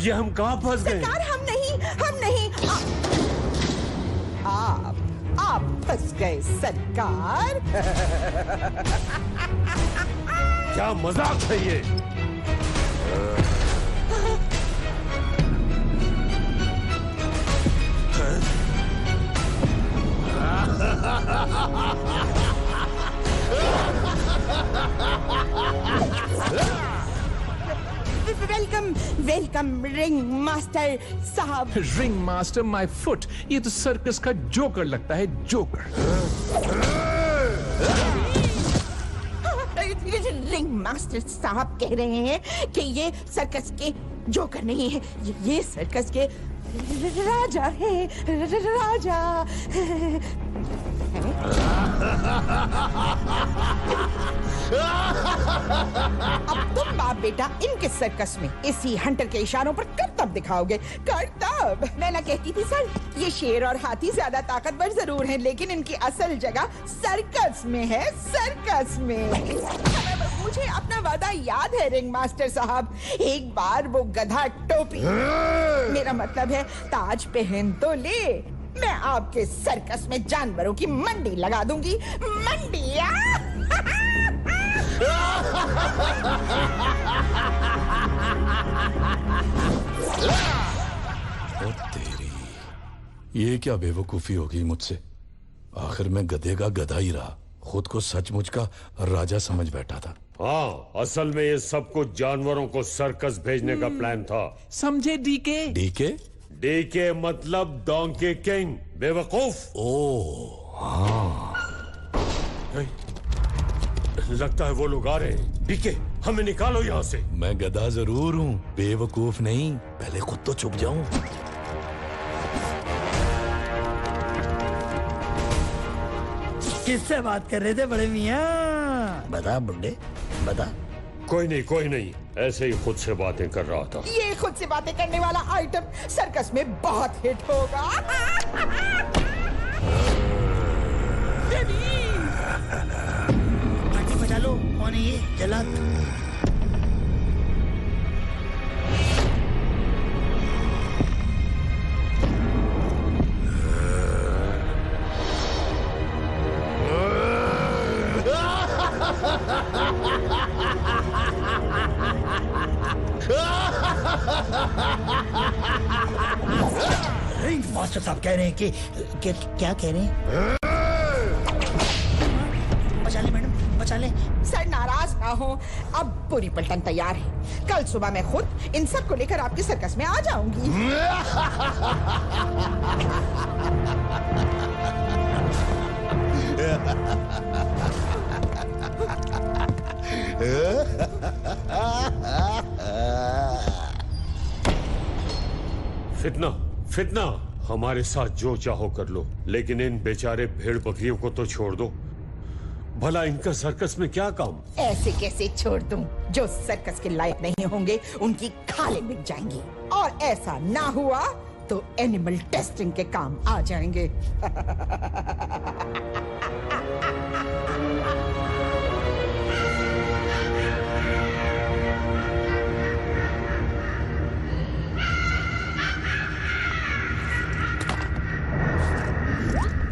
ये हम कहाँ फंस गए? सरकार हम नहीं आप फंस गए सरकार। क्या मजाक है ये? वेलकम रिंग मास्टर साहब। रिंग मास्टर माय फुट, ये तो सर्कस का जोकर लगता है, जोकर। रिंग मास्टर साहब कह रहे हैं कि ये सर्कस के जोकर नहीं है, ये सर्कस के राजा है, राजा। अब तुम बाप बेटा इनके सर्कस में इसी हंटर के इशारों पर करतब दिखाओगे। करतब? मैं ना कहती थी सर, ये शेर और हाथी ज्यादा ताकतवर जरूर हैं, लेकिन इनकी असल जगह सर्कस में है, सर्कस में। मुझे अपना वादा याद है रिंग मास्टर साहब, एक बार वो गधा टोपी, मेरा मतलब है ताज पहन तो ले, मैं आपके सर्कस में जानवरों की मंडी लगा दूंगी। मंडी ओ तेरी, ये क्या बेवकूफी होगी मुझसे। आखिर मैं गधे का गधा ही रहा, खुद को सचमुच का राजा समझ बैठा था। हाँ, असल में ये सब कुछ जानवरों को सर्कस भेजने का प्लान था। समझे डीके? डीके? डीके मतलब डोंकी किंग, बेवकूफ। ओ हाँ, लगता है वो लोग आ रहे हैं। डीके, हमें निकालो यहाँ से। मैं गधा जरूर हूँ, बेवकूफ नहीं। पहले खुद तो छुप जाऊं। किससे बात कर रहे थे बड़े मियाँ? बता बुड्ढे, बता। कोई नहीं, ऐसे ही खुद से बातें कर रहा था। ये खुद से बातें करने वाला आइटम सर्कस में बहुत हिट होगा। पार्टी बजा लो, कौन है ये जलाद? रिंग मास्टर साहब कह रहे हैं कि क्या कह रहे हैं? बचा ले मैडम, बचा ले। सर नाराज ना हो, अब पूरी पलटन तैयार है। कल सुबह मैं खुद इन सब को लेकर आपके सर्कस में आ जाऊंगी। फितना, हमारे साथ जो चाहो कर लो, लेकिन इन बेचारे भेड़ बकरियों को तो छोड़ दो। भला इनका सर्कस में क्या काम? ऐसे कैसे छोड़ दूं? जो सर्कस के लायक नहीं होंगे उनकी खालें बिक जाएंगी, और ऐसा ना हुआ तो एनिमल टेस्टिंग के काम आ जाएंगे।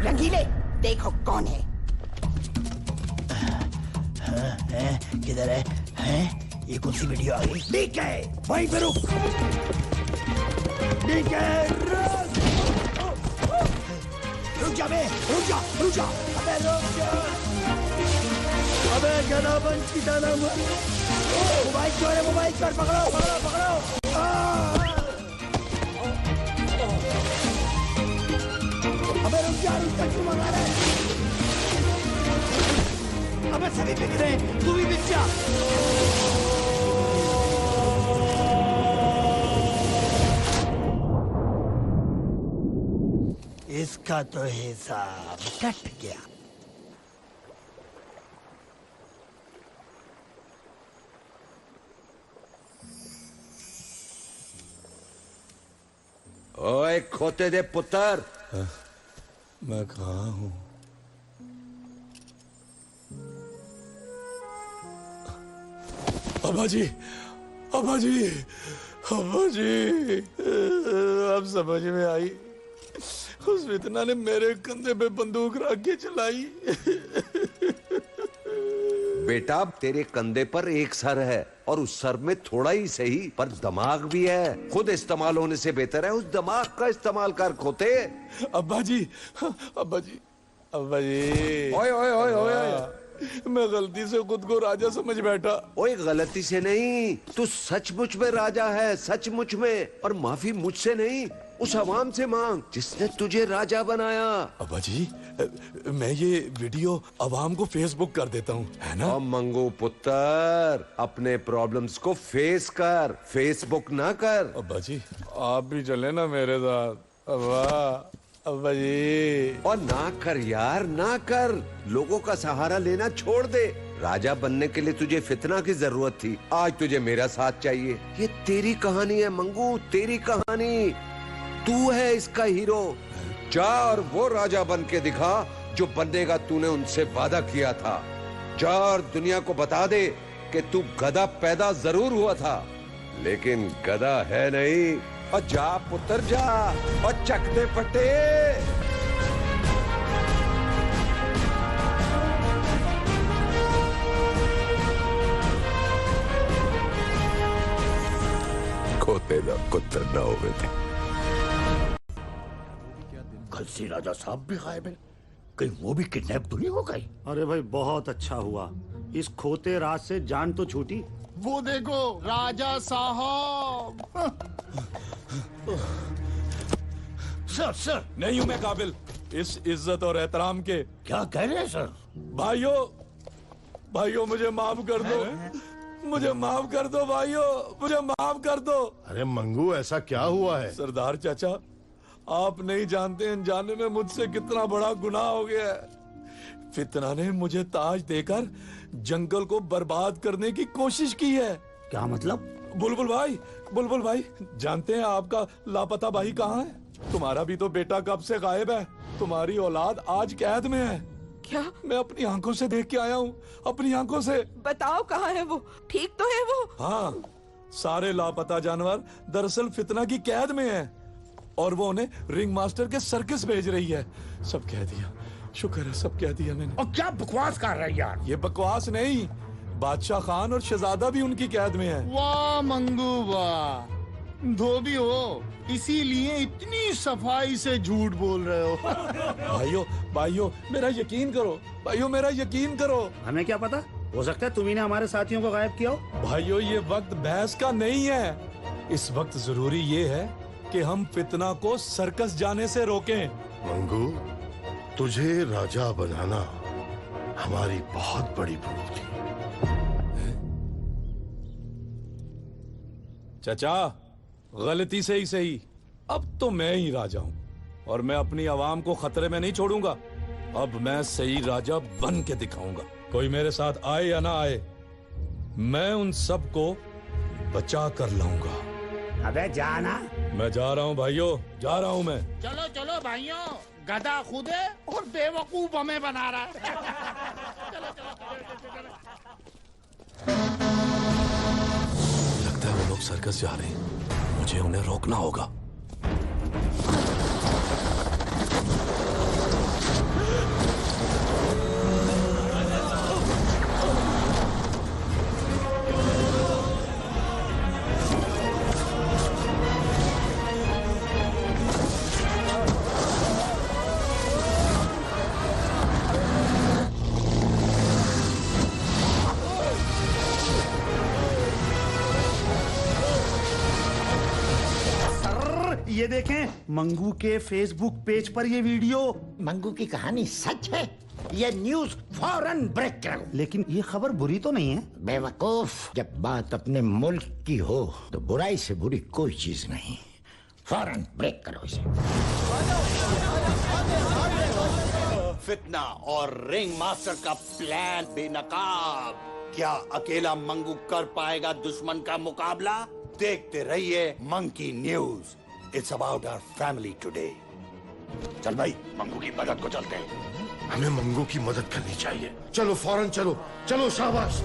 रंगीले, देखो कौन है। किधर है? हैं? ये कौन सी वीडियो आ गई? डीके, वहीं पे रुक। डीके, रुक जा बे, रुक जा। अबे रुक जा। अबे गधा पंच की दाना मत। मोबाइल चोर है, मोबाइल चोर, पकड़ो। अबे रुक जा, क्यों मंगा रहा है? अबे सभी बिक रहे हैं, तू भी बिक जा। इसका तो हिसाब कट गया। ओए खोते दे पुत्र, मैं कहाँ हूँ? अब्बा जी, अब्बा जी, अब समझ में आई, उस फितना ने मेरे कंधे पे बंदूक रख के चलाई। बेटा, तेरे कंधे पर एक सर है और उस सर में थोड़ा ही सही पर दिमाग भी है। खुद इस्तेमाल होने से बेहतर है उस दिमाग का इस्तेमाल कर खोते। अब्बा जी, अब्बा जी, अब्बा जी, ओए ओए ओए ओए, मैं गलती से खुद को राजा समझ बैठा। ओए गलती से नहीं, तू सचमुच में राजा है, सचमुच में। और माफी मुझसे नहीं, उस अवाम से मांग जिसने तुझे राजा बनाया। अब्बा जी, मैं ये वीडियो अवाम को फेसबुक कर देता हूँ, है ना? मंगू पुत्र, अपने प्रॉब्लम्स को फेस कर, फेसबुक ना कर। अब्बा जी, आप भी चले ना मेरे साथ। अब्बा जी। और ना कर यार, ना कर। लोगों का सहारा लेना छोड़ दे। राजा बनने के लिए तुझे फितना की जरूरत थी, आज तुझे मेरा साथ चाहिए। ये तेरी कहानी है मंगू, तेरी कहानी। तू है इसका हीरो। जा और वो राजा बन के दिखा जो बनने का तूने उनसे वादा किया था। जा और दुनिया को बता दे कि तू गधा पैदा जरूर हुआ था, लेकिन गधा है नहीं। और जा पुत्र जा, और चक दे पट्टे। खोते दा कुत्तर ना हो बेटे। कल से राजा साहब भी गायब है, कहीं वो भी किडनैप तो नहीं हो गई? अरे भाई बहुत अच्छा हुआ, इस खोते राज से जान तो छूटी। वो देखो राजा साहब। सर, नहीं हूं मैं काबिल इस इज्जत और एहतराम के। क्या कह रहे हैं सर? भाइयों मुझे माफ कर दो, मुझे माफ कर दो भाइयों, मुझे माफ कर दो। अरे मंगू, ऐसा क्या हुआ है? सरदार चाचा, आप नहीं जानते अनजाने में मुझसे कितना बड़ा गुनाह हो गया है। फितना ने मुझे ताज देकर जंगल को बर्बाद करने की कोशिश की है। क्या मतलब? बुलबुल भाई, जानते हैं आपका लापता भाई कहाँ है? तुम्हारा भी तो बेटा कब से गायब है। तुम्हारी औलाद आज कैद में है। क्या? मैं अपनी आंखों से देख के आया हूँ, अपनी आंखों से। बताओ कहाँ है वो? ठीक तो है वो? हाँ, सारे लापता जानवर दरअसल फितना की कैद में हैं और वो उन्हें रिंग मास्टर के सर्कस भेज रही है। सब कह दिया, शुक्र है सब कह दिया मैंने। और क्या बकवास कर रहा है यार? ये बकवास नहीं, बादशाह खान और शहजादा भी उनकी कैद में है। वाह मंगू वाह, धोबी हो इसीलिए इतनी सफाई से झूठ बोल रहे हो। भाइयों मेरा यकीन करो, भाइयों मेरा यकीन करो। हमें क्या पता, हो सकता है तुम्ही ने हमारे साथियों को गायब किया हो। भाइयों ये वक्त बहस का नहीं है, इस वक्त जरूरी ये है कि हम फितना को सर्कस जाने से रोकें। मंगू, तुझे राजा बनाना हमारी बहुत बड़ी भूल थी। चाचा, गलती से ही सही, अब तो मैं ही राजा हूं और मैं अपनी आवाम को खतरे में नहीं छोड़ूंगा। अब मैं सही राजा बन के दिखाऊंगा। कोई मेरे साथ आए या ना आए, मैं उन सबको बचा कर लाऊंगा। अबे जाना। मैं जा रहा हूं भाइयों, जा रहा हूं मैं। चलो चलो भाइयों, गधा खुद है और बेवकूफ हमें बना रहा है। लगता है वो लोग सर्कस जा रहे हैं, मुझे उन्हें रोकना होगा। ये देखें, मंगू के फेसबुक पेज पर ये वीडियो। मंगू की कहानी सच है, ये न्यूज फौरन ब्रेक करो। लेकिन ये खबर बुरी तो नहीं है? बेवकूफ, जब बात अपने मुल्क की हो तो बुराई से बुरी कोई चीज नहीं। फौरन ब्रेक करो इसे। फितना और रिंग मास्टर का प्लान बेनकाब। क्या अकेला मंगू कर पाएगा दुश्मन का मुकाबला? देखते रहिए monkey news. It's about our family today. चल भाई, मंगू की मदद को चलते हैं। हमें मंगू की मदद करनी चाहिए। चलो फौरन चलो, चलो शाबाश।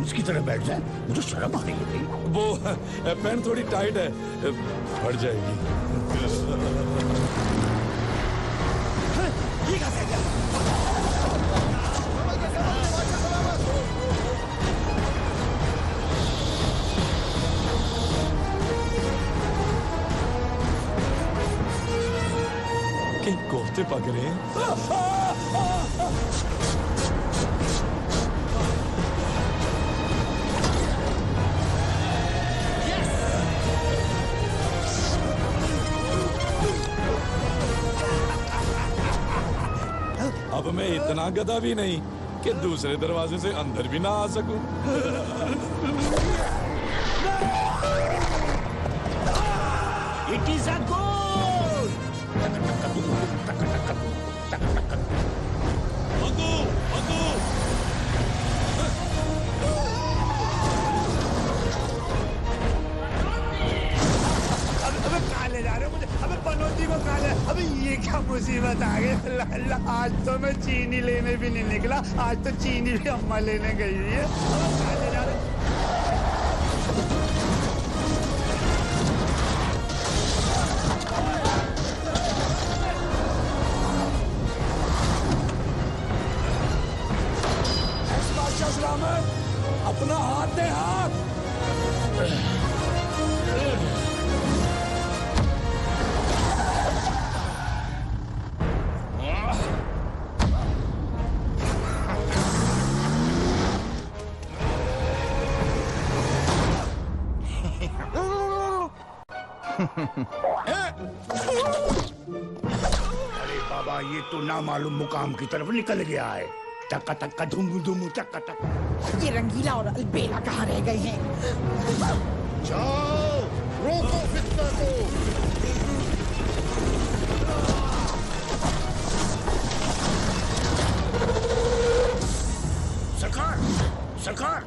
जेंट्स की तरह बैठ जाए, मुझे शर्म आ रही है भाई। वो पैंट थोड़ी टाइट है, फट जाएगी। ठीक है। के कोफ्ते पक रहे हैं। अब मैं इतना गधा भी नहीं कि दूसरे दरवाजे से अंदर भी ना आ सकूं। इट इज अ गोल। मंगू, मंगू। अबे कहाँ ले जा रहे हो मुझे? अबे पनौती को कहाँ ले? अबे ये क्या मुसीबत आ गई? अल्लाह, आज तो मैं चीनी लेने भी नहीं निकला, आज तो चीनी भी अम्मा लेने गई हुई है। अबे कहाँ ले जा रहे हो? बादशाह सलामत, अपना हाथ दे, हाथ। अरे बाबा, ये तो ना मालूम मुकाम की तरफ निकल गया है। टक्का टक्का धुम धुम टक्का टक्का। ये रंगीला और अलबेला कहाँ रह गए हैं? जाओ, रोको फितना को। सरकार, सरकार।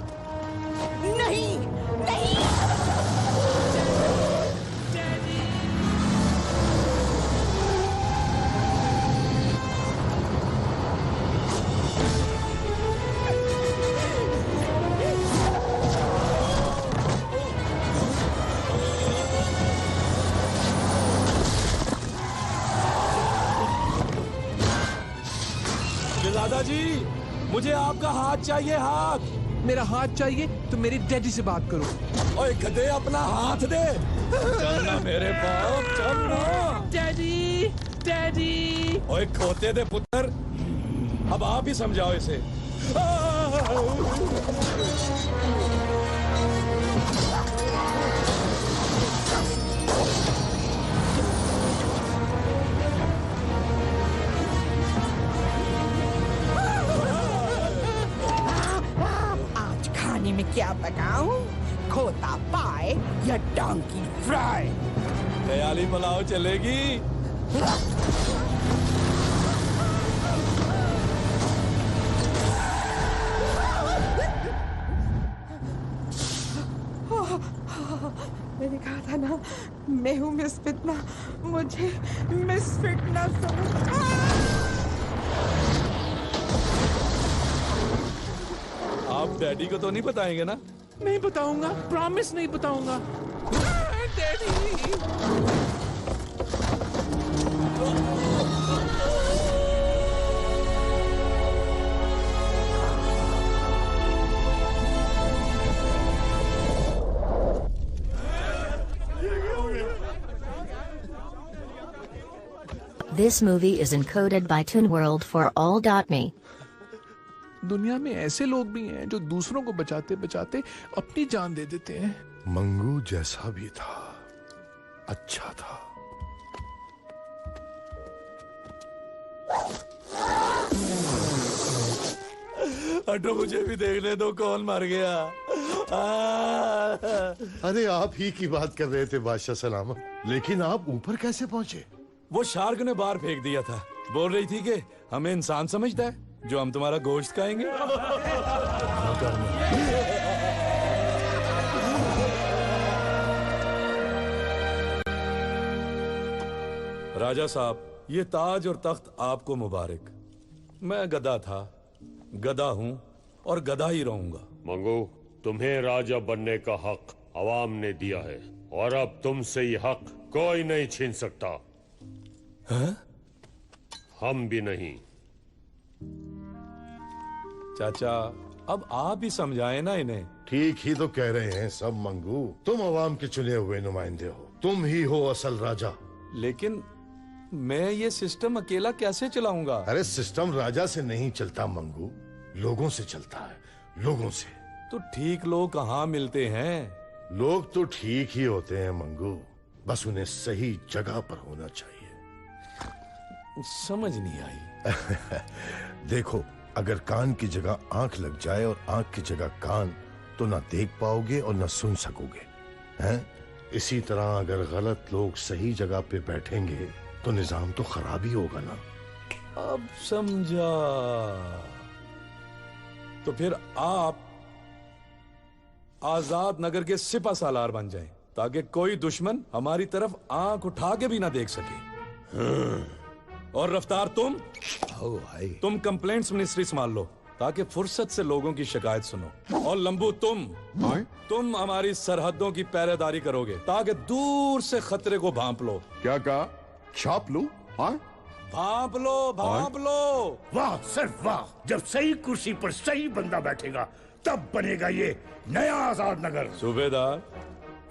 नहीं, नहीं। दादाजी, मुझे आपका हाथ चाहिए, हाथ। मेरा हाथ चाहिए तो मेरी डैडी से बात करो। ओए गधे, अपना हाथ दे। चलना मेरे बाप, चलना। Daddy, daddy. ओए खोते दे पुत्र, अब आप ही समझाओ इसे। में क्या पकाऊं? खोता पाए या डोंकी फ्राई? ख्याली पुलाव चलेगी? मैंने कहा था ना, मैं हूँ मिस फितना, मुझे मिस फितना समझ। आप डैडी को तो नहीं बताएंगे ना? नहीं बताऊंगा, प्रॉमिस नहीं बताऊंगा। Daddy. This movie is encoded by ToonWorld4All.me. दुनिया में ऐसे लोग भी हैं जो दूसरों को बचाते बचाते अपनी जान दे देते हैं। मंगू जैसा भी था, अच्छा था। हटो, मुझे भी देखने दो कौन मर गया। अरे आप ही की बात कर रहे थे बादशाह सलामत, लेकिन आप ऊपर कैसे पहुंचे? वो शार्क ने बाहर फेंक दिया था। बोल रही थी कि हमें इंसान समझता है, जो हम तुम्हारा गोश्त खाएंगे। राजा साहब, ये ताज और तख्त आपको मुबारक। मैं गधा था, गधा हूं और गधा ही रहूंगा। मंगू, तुम्हें राजा बनने का हक अवाम ने दिया है और अब तुमसे ये हक कोई नहीं छीन सकता। हम भी नहीं। चाचा अब आप ही समझाए ना इन्हें। ठीक ही तो कह रहे हैं सब मंगू। तुम अवाम के चुने हुए नुमाइंदे हो, तुम ही हो असल राजा। लेकिन मैं ये सिस्टम अकेला कैसे चलाऊंगा? अरे सिस्टम राजा से नहीं चलता मंगू, लोगों से चलता है, लोगों से। तो ठीक लोग कहाँ मिलते हैं? लोग तो ठीक ही होते हैं मंगू, बस उन्हें सही जगह पर होना चाहिए। समझ नहीं आई। देखो, अगर कान की जगह आंख लग जाए और आंख की जगह कान, तो ना देख पाओगे और ना सुन सकोगे, हैं? इसी तरह अगर गलत लोग सही जगह पे बैठेंगे तो निजाम तो खराब ही होगा ना। अब समझा। तो फिर आप आजाद नगर के सिपा सालार बन जाएं, ताकि कोई दुश्मन हमारी तरफ आंख उठा के भी ना देख सके। और रफ्तार तुम कंप्लेंट्स मिनिस्ट्री संभाल लो, ताकि फुर्सत से लोगों की शिकायत सुनो। और लंबू तुम हमारी सरहदों की पहरेदारी करोगे, ताकि दूर से खतरे को भांप लो। क्या कहा? छाप लूं? भांप लो। वाह सिर्फ वाह, जब सही कुर्सी पर सही बंदा बैठेगा तब बनेगा ये नया आजाद नगर। सूबेदार,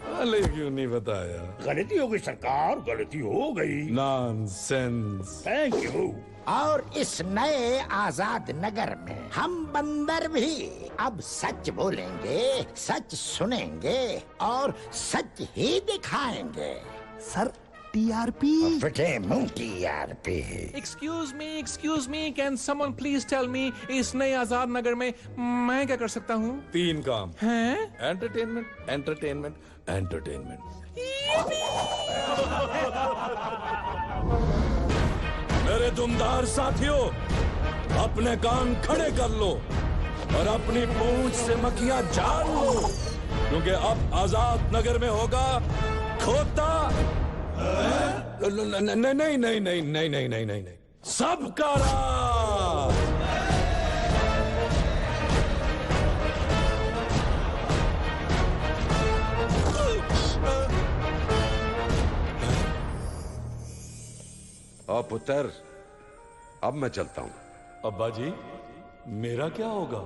पहले क्यों नहीं बताया? गलती हो गई सरकार, गलती हो गई। नॉनसेंस। Thank you. और इस नए आजाद नगर में हम बंदर भी अब सच बोलेंगे, सच सुनेंगे और सच ही दिखाएंगे। Sir TRP. फटे मुंह TRP. Excuse me, can someone please tell me, इस नए आजाद नगर में मैं क्या कर सकता हूँ? 3 काम हैं? एंटरटेनमेंट। मेरे दुमदार साथियों, अपने कान खड़े कर लो और अपनी पूंछ से मक्खियां झाड़ लो, क्योंकि अब आजाद नगर में होगा खोता। नहीं, सबका राज। और पुत्र, अब मैं चलता हूं। अब्बा जी, मेरा क्या होगा?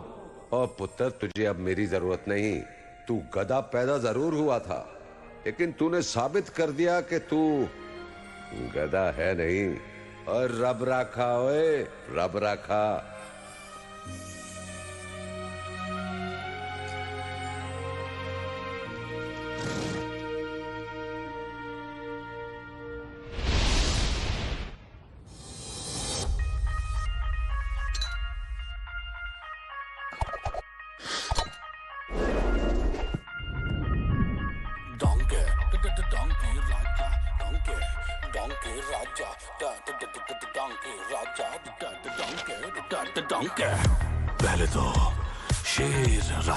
और पुत्र, तुझे अब मेरी जरूरत नहीं। तू गधा पैदा जरूर हुआ था, लेकिन तूने साबित कर दिया कि तू गधा है नहीं। और रब रखा ओए, रब रखा। पहले तो शेर